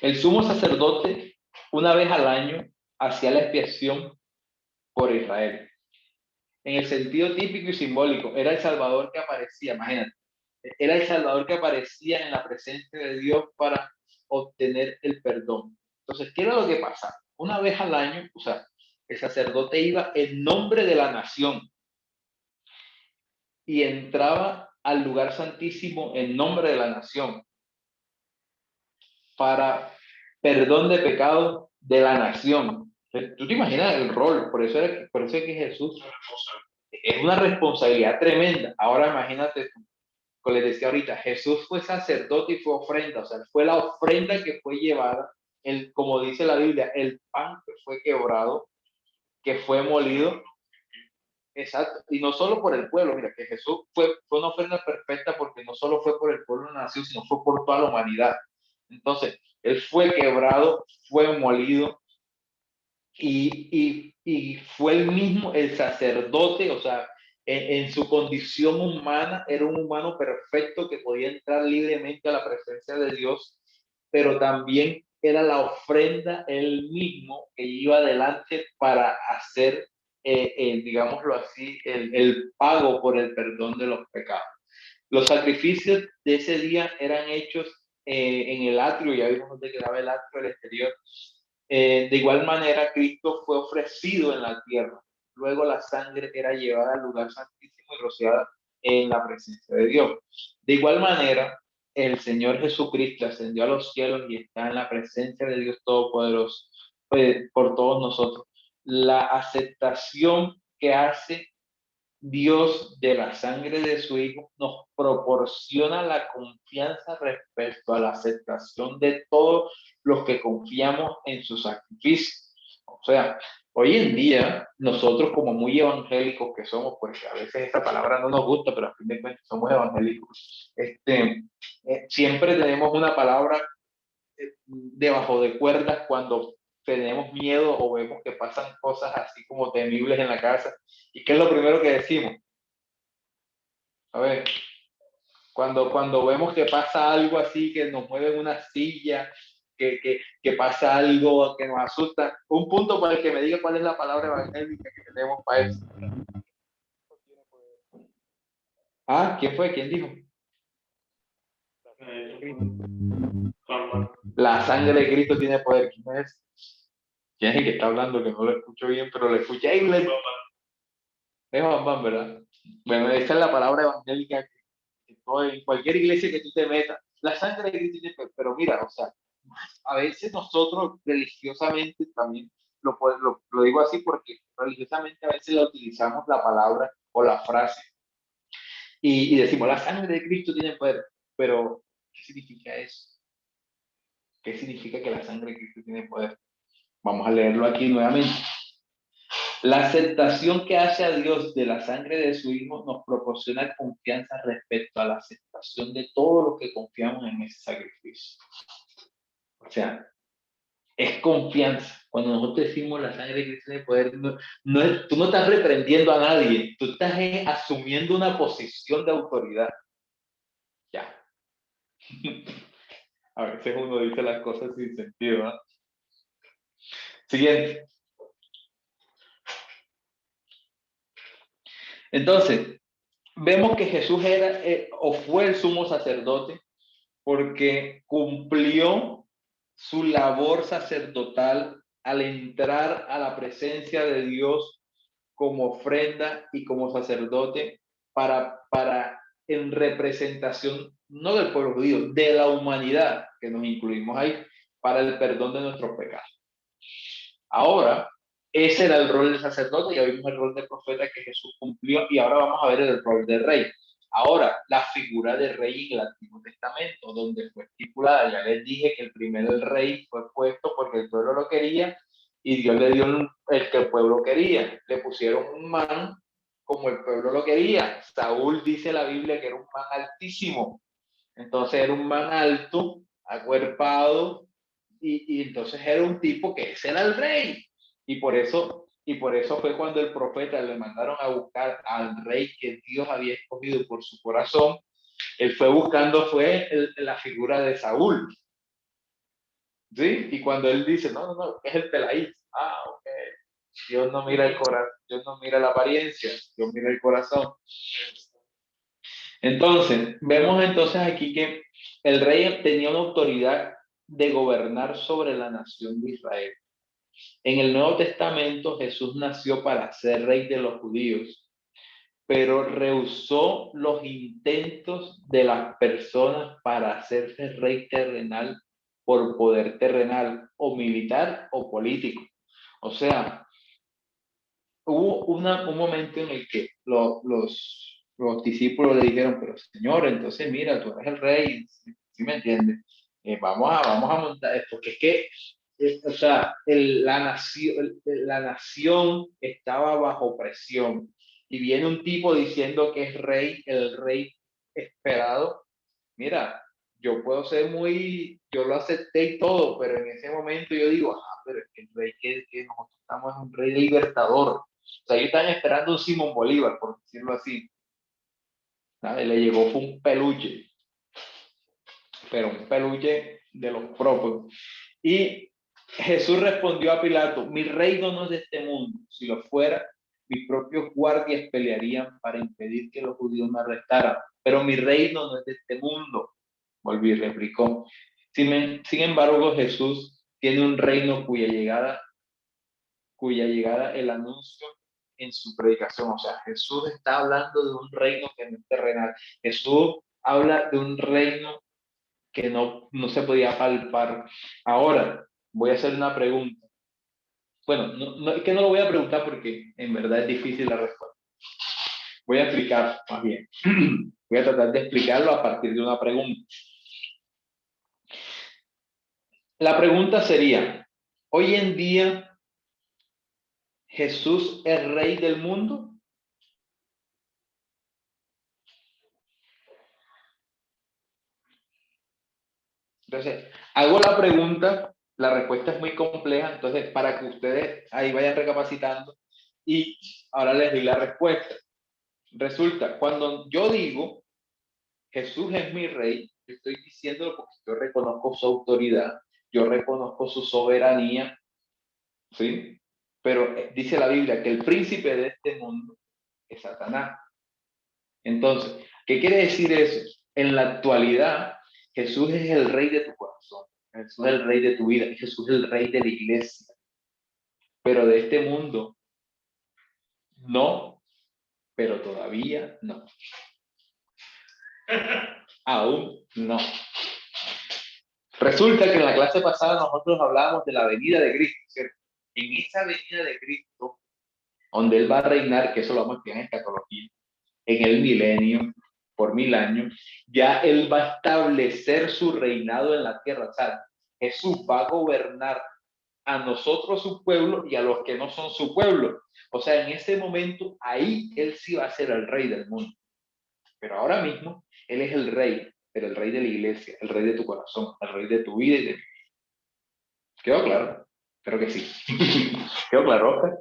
El sumo sacerdote, una vez al año, hacía la expiación por Israel. En el sentido típico y simbólico, era el Salvador que aparecía, imagínate, era el Salvador que aparecía en la presencia de Dios para obtener el perdón. Entonces, ¿qué era lo que pasaba? Una vez al año, o sea, el sacerdote iba en nombre de la nación y entraba al lugar santísimo en nombre de la nación para perdón de pecado de la nación. Tú te imaginas el rol, por eso es que Jesús es una responsabilidad tremenda. Ahora imagínate, como les decía ahorita, Jesús fue sacerdote y fue ofrenda, o sea, fue la ofrenda que fue llevada, como dice la Biblia, el pan que fue quebrado, que fue molido. Exacto, y no solo por el pueblo, mira, que Jesús fue una ofrenda perfecta porque no solo fue por el pueblo de la nación, sino fue por toda la humanidad. Entonces, él fue quebrado, fue molido y fue el mismo, el sacerdote, o sea, en su condición humana, era un humano perfecto que podía entrar libremente a la presencia de Dios, pero también era la ofrenda él mismo que iba adelante para hacer, digámoslo así, el pago por el perdón de los pecados. Los sacrificios de ese día eran hechos en el atrio, ya vimos dónde quedaba el atrio, el exterior. De igual manera, Cristo fue ofrecido en la tierra. Luego la sangre era llevada al lugar santísimo y rociada en la presencia de Dios. De igual manera, el Señor Jesucristo ascendió a los cielos y está en la presencia de Dios Todopoderoso por todos nosotros. La aceptación que hace Dios de la sangre de su Hijo nos proporciona la confianza respecto a la aceptación de todos los que confiamos en su sacrificio. O sea, hoy en día nosotros como muy evangélicos que somos, pues a veces esta palabra no nos gusta, pero a fin de cuentas somos evangélicos, siempre tenemos una palabra debajo de cuerdas cuando tenemos miedo o vemos que pasan cosas así como temibles en la casa. ¿Y qué es lo primero que decimos? A ver, cuando vemos que pasa algo así, que nos mueven una silla, que pasa algo que nos asusta, un punto para el que me diga cuál es la palabra evangélica que tenemos para eso. Ah, ¿quién fue? ¿Quién dijo? La sangre de Cristo tiene poder. ¿Quién es? ¿Quién es el que está hablando? Que no lo escucho bien, pero lo escuché. Es Juan, ¿verdad? Bueno, esa es la palabra evangélica que en cualquier iglesia que tú te metas. La sangre de Cristo tiene poder. Pero mira, o sea, a veces nosotros religiosamente también, lo digo así porque religiosamente a veces la utilizamos la palabra o la frase y decimos, la sangre de Cristo tiene poder. Pero, ¿qué significa eso? ¿Qué significa que la sangre de Cristo tiene poder? Vamos a leerlo aquí nuevamente. La aceptación que hace a Dios de la sangre de su Hijo nos proporciona confianza respecto a la aceptación de todo lo que confiamos en ese sacrificio. O sea, es confianza. Cuando nosotros decimos la sangre de Cristo tiene poder, tú no estás reprendiendo a nadie, tú estás asumiendo una posición de autoridad. Ya. A veces uno dice las cosas sin sentido, ¿no? Siguiente. Entonces, vemos que Jesús era o fue el sumo sacerdote porque cumplió su labor sacerdotal al entrar a la presencia de Dios como ofrenda y como sacerdote para en representación no del pueblo judío, de la humanidad que nos incluimos ahí para el perdón de nuestros pecados. Ahora, ese era el rol del sacerdote, ya vimos el rol de profeta que Jesús cumplió y ahora vamos a ver el rol de rey. Ahora, la figura de rey en el Antiguo Testamento, donde fue estipulada, ya les dije que el primer rey fue puesto porque el pueblo lo quería y Dios le dio el que el pueblo quería. Le pusieron un man como el pueblo lo quería. Saúl dice la Biblia que era un man altísimo. Entonces era un man alto, acuerpado, y entonces era un tipo que ese era el rey. Y por eso fue cuando el profeta le mandaron a buscar al rey que Dios había escogido por su corazón. Él fue buscando la figura de Saúl. ¿Sí? Y cuando él dice, no, es el peladito. Ah, ok. Dios no mira el corazón, Dios no mira la apariencia, Dios mira el corazón. Entonces, vemos entonces aquí que el rey tenía una autoridad de gobernar sobre la nación de Israel. En el Nuevo Testamento Jesús nació para ser rey de los judíos, pero rehusó los intentos de las personas para hacerse rey terrenal por poder terrenal o militar o político. O sea, hubo un momento en el que los discípulos le dijeron, pero Señor, entonces mira, tú eres el rey, ¿sí me entiendes? Vamos a montar esto, porque es que, o sea, la nación estaba bajo presión y viene un tipo diciendo que es rey, el rey esperado. Mira, yo puedo ser yo lo acepté y todo, pero en ese momento yo digo, pero es que el rey que nosotros estamos es un rey libertador. O sea, ellos están esperando un Simón Bolívar, por decirlo así. ¿Sabes? Le llegó fue un peluche, pero un peluche de los propios. Y Jesús respondió a Pilato, mi reino no es de este mundo. Si lo fuera, mis propios guardias pelearían para impedir que los judíos me arrestaran. Pero mi reino no es de este mundo. Volví y replicó. Sin embargo, Jesús tiene un reino cuya llegada el anuncio en su predicación. O sea, Jesús está hablando de un reino que no es terrenal. Jesús habla de un reino que no se podía palpar. Ahora, voy a hacer una pregunta. Bueno, es que no lo voy a preguntar porque en verdad es difícil la respuesta. Voy a explicar más bien. Voy a tratar de explicarlo a partir de una pregunta. La pregunta sería, hoy en día, ¿Jesús es rey del mundo? Entonces, hago la pregunta, la respuesta es muy compleja, entonces para que ustedes ahí vayan recapacitando y ahora les doy la respuesta. Resulta, cuando yo digo Jesús es mi rey, estoy diciéndolo porque yo reconozco su autoridad, yo reconozco su soberanía, ¿sí? Pero dice la Biblia que el príncipe de este mundo es Satanás. Entonces, ¿qué quiere decir eso? En la actualidad, Jesús es el rey de tu corazón, Jesús es el rey de tu vida, Jesús es el rey de la iglesia. Pero de este mundo, no, pero todavía no. Aún no. Resulta que en la clase pasada nosotros hablábamos de la venida de Cristo, ¿cierto? En esa venida de Cristo, donde Él va a reinar, que eso lo vamos a explicar en escatología, en el milenio, por 1000 años, ya Él va a establecer su reinado en la tierra. O sea, Jesús va a gobernar a nosotros su pueblo y a los que no son su pueblo. O sea, en ese momento, ahí Él sí va a ser el rey del mundo. Pero ahora mismo, Él es el rey, pero el rey de la iglesia, el rey de tu corazón, el rey de tu vida y de mi vida. ¿Quedó claro? Creo que sí. ¿Quedó claro, Oscar?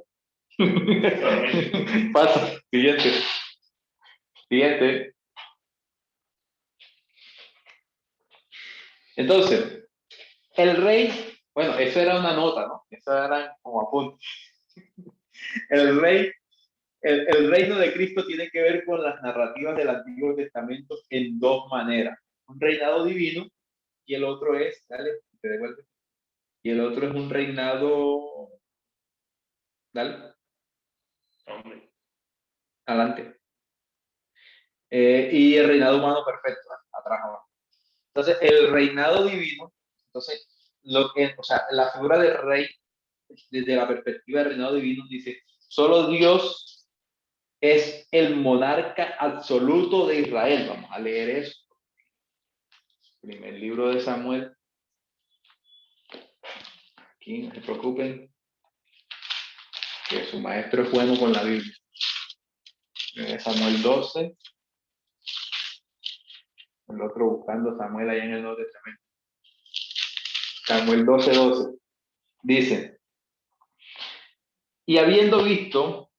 Pasa, siguiente. Siguiente. Entonces, el rey, bueno, eso era una nota, ¿no? Eso eran como apuntes. El rey, el reino de Cristo tiene que ver con las narrativas del Antiguo Testamento en dos maneras. Un reinado divino y el otro es, dale, te devuelve. Y el otro es un reinado, dale, Hombre. adelante. Y el reinado humano perfecto, atrás ahora. Entonces, el reinado divino, entonces, o sea, la figura del rey, desde la perspectiva del reinado divino, dice, solo Dios es el monarca absoluto de Israel. Vamos a leer eso. Primer libro de Samuel. Aquí, no se preocupen, que su maestro es bueno con la Biblia. Samuel 12. El otro buscando Samuel allá en el Nuevo Testamento. Samuel 12:12. Dice, y habiendo visto,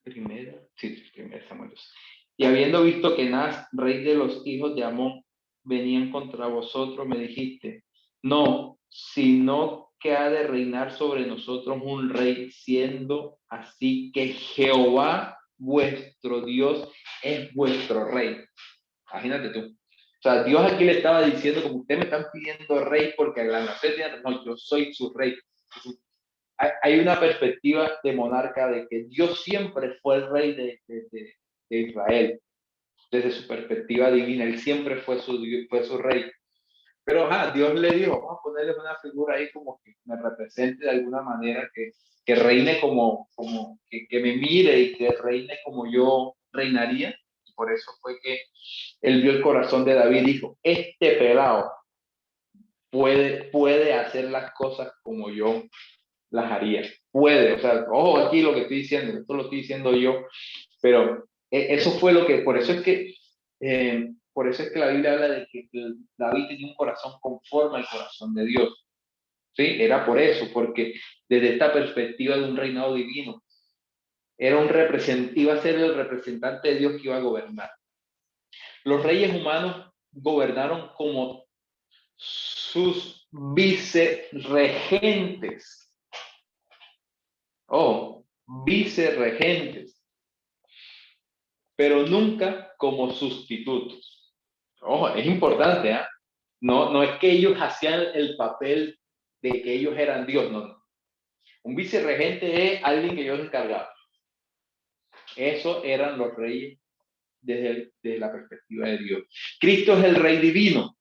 primer Samuel 12. Y habiendo visto que Nas, rey de los hijos de Amón, venían contra vosotros, me dijiste, no, sino que ha de reinar sobre nosotros un rey, siendo así que Jehová vuestro Dios es vuestro rey. Imagínate tú. O sea, Dios aquí le estaba diciendo, como ustedes me están pidiendo rey porque la nación tiene, no, yo soy su rey. Hay una perspectiva de monarca de que Dios siempre fue el rey de Israel, desde su perspectiva divina, él siempre fue su rey. Pero Dios le dijo, vamos a ponerle una figura ahí como que me represente de alguna manera, que reine que me mire y que reine como yo reinaría. Y por eso fue que él vio el corazón de David y dijo, este pelado puede hacer las cosas como yo las haría. Puede, o sea, ojo aquí lo que estoy diciendo, esto lo estoy diciendo yo, pero eso fue lo que, por eso es que la Biblia habla de que David tenía un corazón conforme al corazón de Dios. ¿Sí? Era por eso, porque desde esta perspectiva de un reinado divino, iba a ser el representante de Dios que iba a gobernar. Los reyes humanos gobernaron como sus vicerregentes. Vicerregentes, pero nunca como sustitutos. Es importante, ¿eh? No es que ellos hacían el papel de que ellos eran Dios, no. Un vicerregente es alguien que ellos encargaban. Eso eran los reyes desde la perspectiva de Dios. Cristo es el rey divino.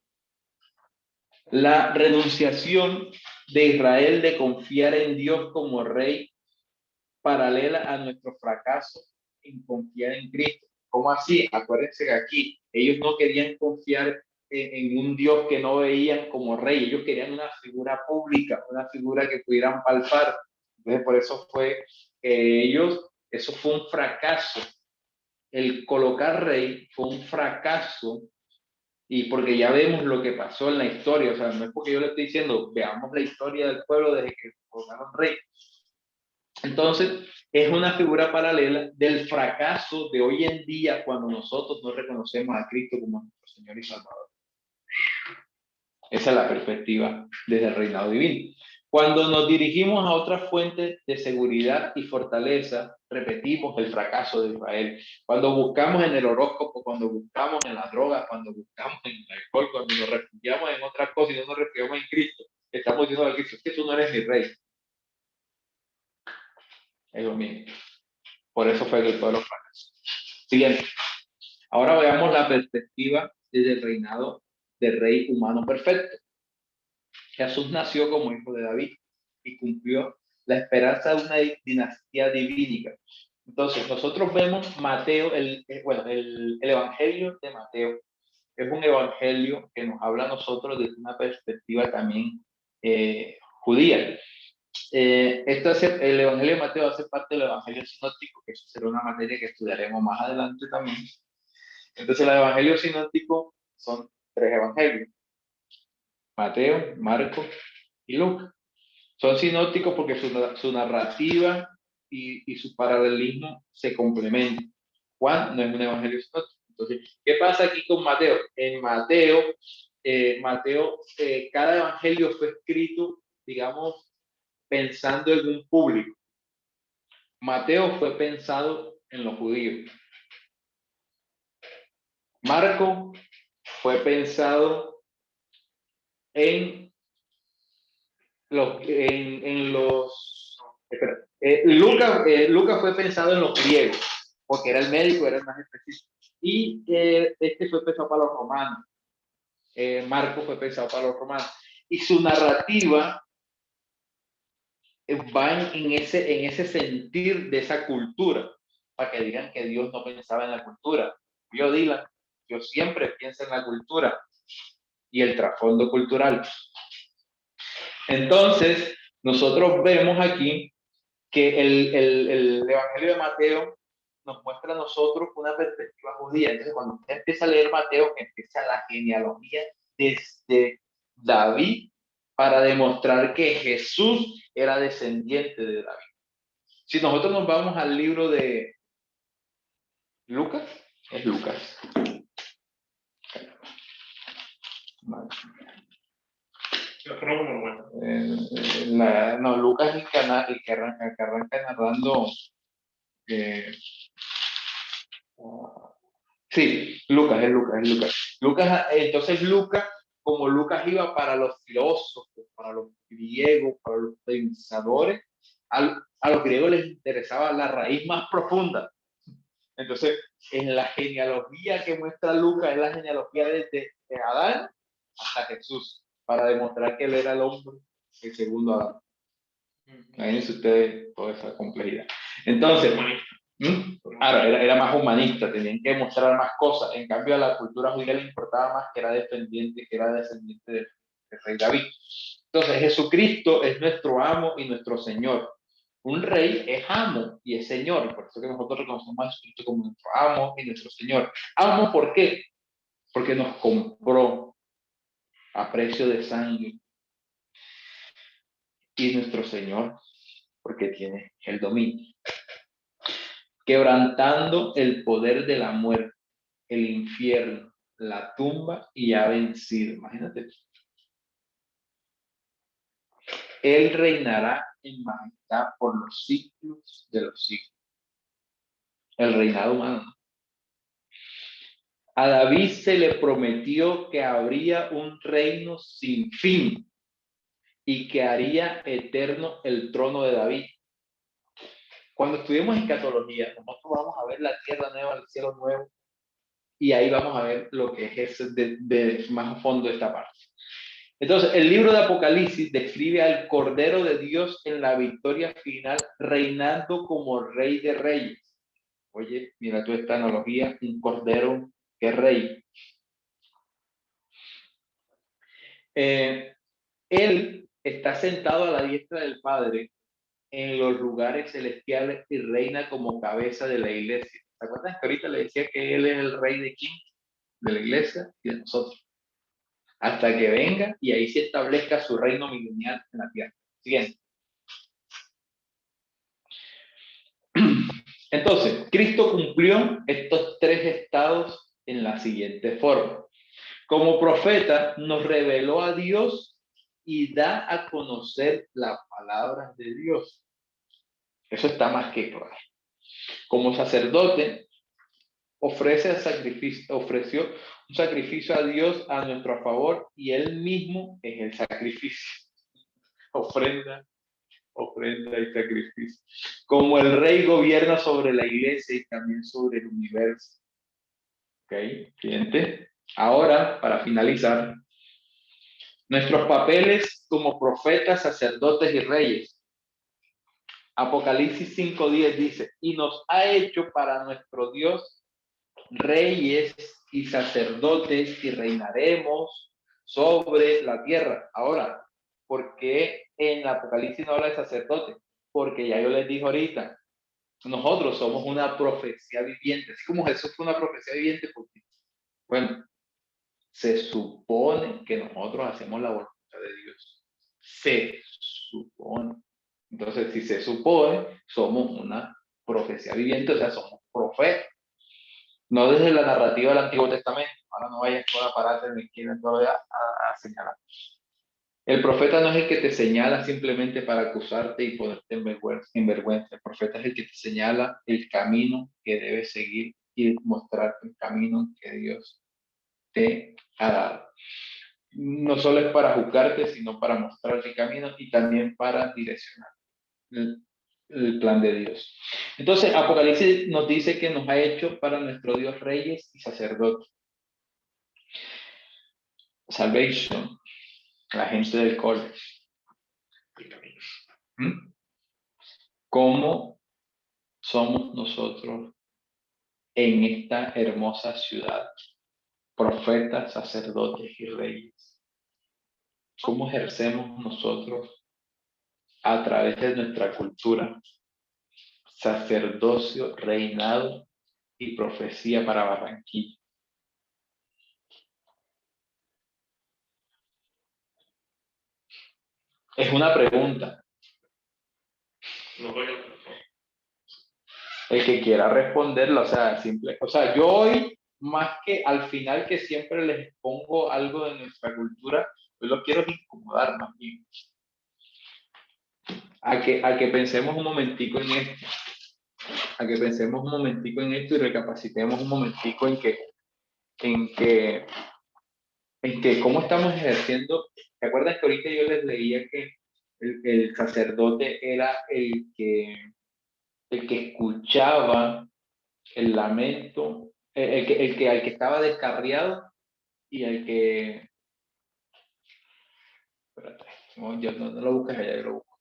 La renunciación de Israel de confiar en Dios como rey paralela a nuestro fracaso en confiar en Cristo. ¿Cómo así? Acuérdense que aquí ellos no querían confiar en un Dios que no veían como rey. Ellos querían una figura pública, una figura que pudieran palpar. Entonces, por eso fue que eso fue un fracaso. El colocar rey fue un fracaso, y porque ya vemos lo que pasó en la historia. O sea, no es porque yo le estoy diciendo, veamos la historia del pueblo desde que colocaron rey. Entonces, es una figura paralela del fracaso de hoy en día cuando nosotros no reconocemos a Cristo como nuestro Señor y Salvador. Esa es la perspectiva desde el reinado divino. Cuando nos dirigimos a otras fuentes de seguridad y fortaleza, repetimos el fracaso de Israel. Cuando buscamos en el horóscopo, cuando buscamos en las drogas, cuando buscamos en el alcohol, cuando nos refugiamos en otras cosas y no nos refugiamos en Cristo, estamos diciendo a Cristo, es que tú no eres mi rey. Es lo mismo. Por eso fue que el pueblo fracasó. Siguiente. Ahora veamos la perspectiva desde el reinado del rey humano perfecto. Jesús nació como hijo de David y cumplió la esperanza de una dinastía divínica. Entonces, nosotros vemos Mateo, el Evangelio de Mateo es un evangelio que nos habla a nosotros desde una perspectiva también judía. El Evangelio de Mateo hace parte del Evangelio sinóptico, que eso será una materia que estudiaremos más adelante también. Entonces, el Evangelio sinóptico son 3 evangelios: Mateo, Marcos y Lucas. Son sinópticos porque su narrativa y su paralelismo se complementan. Juan no es un evangelio sinóptico. Entonces, ¿qué pasa aquí con Mateo? En Mateo, cada evangelio fue escrito, digamos, pensando en un público. Mateo fue pensado en los judíos. Marco fue pensado en los Lucas fue pensado en los griegos, porque era el médico, era el más específico. Y este fue pensado para los romanos. Marco fue pensado para los romanos. Y su narrativa va en ese sentir de esa cultura, para que digan que Dios no pensaba en la cultura. Yo siempre pienso en la cultura y el trasfondo cultural. Entonces, nosotros vemos aquí que el Evangelio de Mateo nos muestra a nosotros una perspectiva judía. Entonces, cuando usted empieza a leer Mateo, empieza la genealogía desde David para demostrar que Jesús era descendiente de David. Si nosotros nos vamos al libro de Lucas, es Lucas. Lucas es el que arranca narrando. Sí, Lucas, es Lucas, es Lucas. Entonces Lucas, como Lucas iba para los filósofos, para los griegos, para los pensadores, a los griegos les interesaba la raíz más profunda. Entonces, en la genealogía que muestra Lucas, es la genealogía desde Adán hasta Jesús, para demostrar que él era el hombre, el segundo Adán. Imagínense ustedes toda esa complejidad. Entonces, claro, era más humanista, tenían que mostrar más cosas. En cambio, a la cultura judía le importaba más que era descendiente del rey David. Entonces, Jesucristo es nuestro amo y nuestro Señor. Un rey es amo y es Señor, por eso que nosotros reconocemos a Jesucristo como nuestro amo y nuestro Señor. Amo, ¿por qué? Porque nos compró a precio de sangre. Y nuestro Señor, porque tiene el dominio. Quebrantando el poder de la muerte, el infierno, la tumba, y ha vencido. Imagínate. Él reinará en majestad por los siglos de los siglos. El reinado humano. A David se le prometió que habría un reino sin fin y que haría eterno el trono de David. Cuando estudiemos escatología, nosotros vamos a ver la tierra nueva, el cielo nuevo, y ahí vamos a ver lo que es de más a fondo esta parte. Entonces, el libro de Apocalipsis describe al Cordero de Dios en la victoria final, reinando como Rey de Reyes. Oye, mira tú esta analogía, un Cordero que es Rey. Él está sentado a la diestra del Padre en los lugares celestiales y reina como cabeza de la iglesia. ¿Se acuerdan que ahorita le decía que Él es el Rey de quién? De la iglesia y de nosotros. Hasta que venga y ahí se establezca su reino milenial en la tierra. Siguiente. Entonces, Cristo cumplió estos tres estados en la siguiente forma. Como profeta, nos reveló a Dios y da a conocer la palabra de Dios. Eso está más que claro. Como sacerdote, ofreció un sacrificio a Dios a nuestro favor y Él mismo es el sacrificio. Ofrenda y sacrificio. Como el rey gobierna sobre la iglesia y también sobre el universo. Ok, siguiente. Ahora, para finalizar, nuestros papeles como profetas, sacerdotes y reyes. Apocalipsis 5:10 dice, y nos ha hecho para nuestro Dios reyes y sacerdotes y reinaremos sobre la tierra. Ahora, ¿por qué en Apocalipsis no habla de sacerdotes? Porque ya yo les dije ahorita, nosotros somos una profecía viviente, así como Jesús fue una profecía viviente, porque, bueno, se supone que nosotros hacemos la voluntad de Dios. Se supone. Entonces, si se supone, somos una profecía viviente, o sea, somos profetas. No desde la narrativa del Antiguo Testamento. Ahora no vayas a pararte en la esquina todavía a señalar. El profeta no es el que te señala simplemente para acusarte y ponerte en vergüenza. El profeta es el que te señala el camino que debes seguir y mostrarte el camino que Dios te ha dado. No solo es para juzgarte, sino para mostrarte el camino y también para direccionar el plan de Dios. Entonces, Apocalipsis nos dice que nos ha hecho para nuestro Dios reyes y sacerdotes. Salvation, la gente del college. ¿Cómo somos nosotros en esta hermosa ciudad? Profetas, sacerdotes y reyes. ¿Cómo ejercemos nosotros a través de nuestra cultura sacerdocio, reinado y profecía para Barranquilla? Es una pregunta. No voy a... El que quiera responderla, o sea, yo hoy, más que al final que siempre les pongo algo de nuestra cultura, yo lo quiero incomodar más bien. A que pensemos un momentico en esto. a que pensemos un momentico en esto y recapacitemos un momentico en que, cómo estamos ejerciendo. ¿Te acuerdas que ahorita yo les leía que el sacerdote era el que escuchaba el lamento, al que estaba descarriado y al que... Espérate, no, yo no lo busques allá, yo lo busco.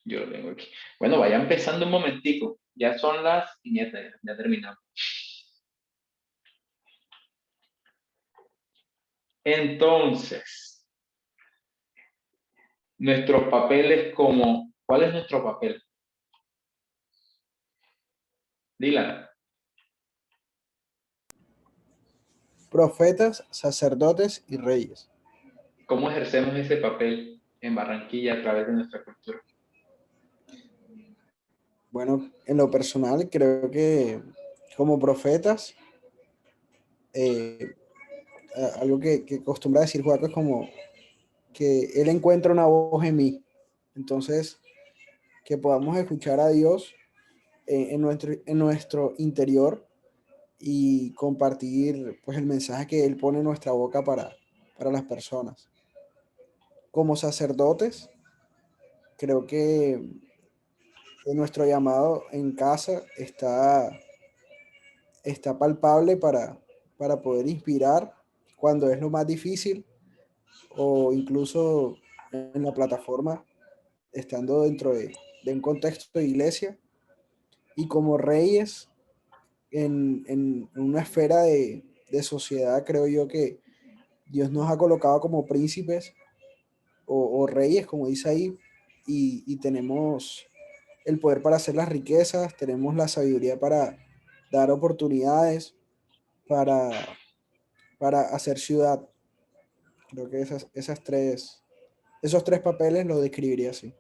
Yo lo tengo aquí. Bueno, vaya empezando un momentico. Ya son las 5:00, ya terminamos. Entonces, nuestros papeles como... ¿Cuál es nuestro papel? Dylan. Profetas, sacerdotes y reyes. ¿Cómo ejercemos ese papel en Barranquilla a través de nuestra cultura? Bueno, en lo personal creo que como profetas, algo que acostumbra decir Juaco es como que él encuentra una voz en mí. Entonces, que podamos escuchar a Dios en nuestro interior y compartir pues el mensaje que Él pone en nuestra boca para las personas. Como sacerdotes, creo que nuestro llamado en casa está palpable para poder inspirar cuando es lo más difícil o incluso en la plataforma, estando dentro de un contexto de iglesia. Y como reyes, en una esfera de sociedad, creo yo que Dios nos ha colocado como príncipes o reyes, como dice ahí, y tenemos el poder para hacer las riquezas, tenemos la sabiduría para dar oportunidades, para hacer ciudad. Creo que esos tres papeles lo describiría así.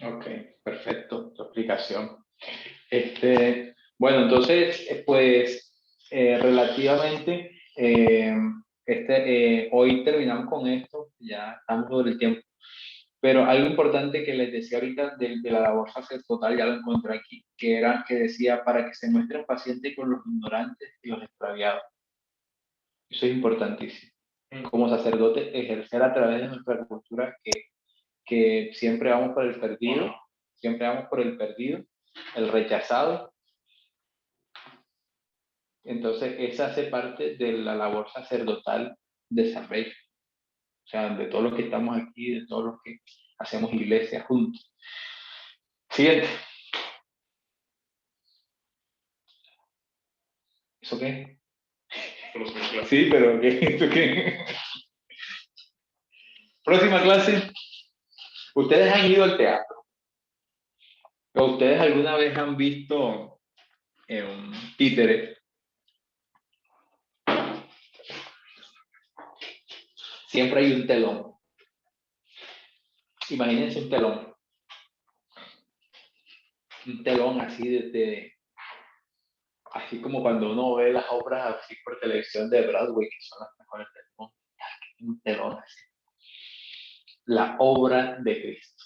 Ok, perfecto, tu explicación. Bueno, entonces, pues, relativamente, hoy terminamos con esto, ya estamos sobre el tiempo, pero algo importante que les decía ahorita de la labor sacerdotal, ya lo encontré aquí, que decía, para que se muestren pacientes con los ignorantes y los extraviados. Eso es importantísimo. Como sacerdote, ejercer a través de nuestra cultura que siempre vamos por el perdido, el rechazado. Entonces, esa hace parte de la labor sacerdotal de Salvation. O sea, de todos los que estamos aquí, de todos los que hacemos iglesia juntos. Siguiente. ¿Eso qué? Sí, pero ¿qué? ¿Eso qué? Próxima clase. ¿Ustedes han ido al teatro? ¿O ustedes alguna vez han visto un títere? Siempre hay un telón. Imagínense un telón. Un telón así así como cuando uno ve las obras así por televisión de Broadway, que son las mejores del mundo. Un telón así. La obra de Cristo.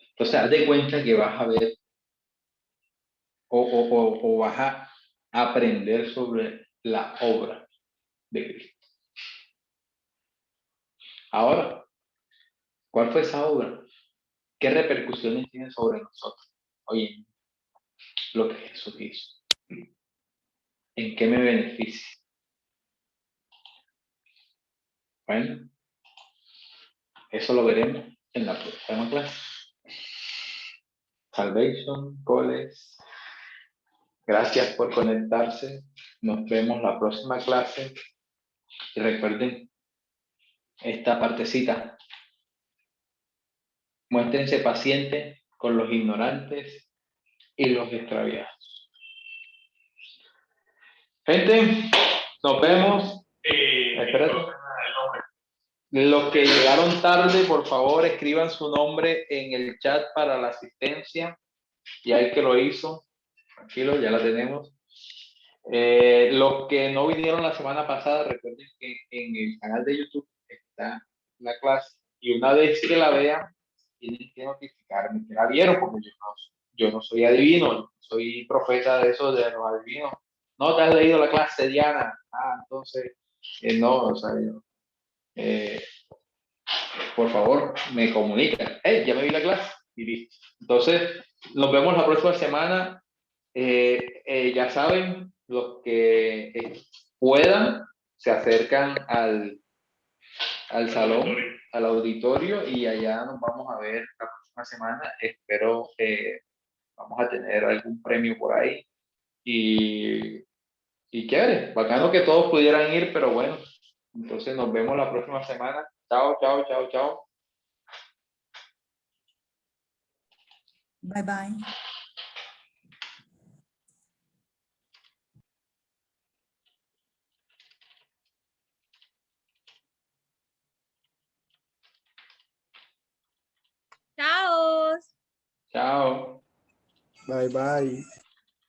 Entonces, haz de cuenta que vas a ver o vas a aprender sobre la obra de Cristo. Ahora, ¿cuál fue esa obra? ¿Qué repercusiones tiene sobre nosotros? Oye, lo que Jesús hizo. ¿En qué me beneficia? Bueno, eso lo veremos en la próxima clase. Salvation, Coles. Gracias por conectarse. Nos vemos la próxima clase. Y recuerden esta partecita. Muéstrense pacientes con los ignorantes y los extraviados. Gente, nos vemos. Espérate. Los que llegaron tarde, por favor, escriban su nombre en el chat para la asistencia. Y hay que lo hizo. Tranquilo, ya la tenemos. Los que no vinieron la semana pasada, recuerden que en el canal de YouTube está la clase. Y una vez que la vean, tienen que notificarme que la vieron, porque yo no soy adivino, no soy profeta de eso de los adivinos. No te has leído la clase, Diana. Entonces, no, o sea, por favor, me comunican. Hey, ya me vi la clase y listo. Entonces, nos vemos la próxima semana. Ya saben, los que puedan, se acercan al salón, al auditorio, y allá nos vamos a ver la próxima semana. Espero vamos a tener algún premio por ahí. Y chévere, bacano que todos pudieran ir, pero bueno, entonces nos vemos la próxima semana. Chao, chao, chao, chao. Bye, bye. Chao. Chao. Bye, bye.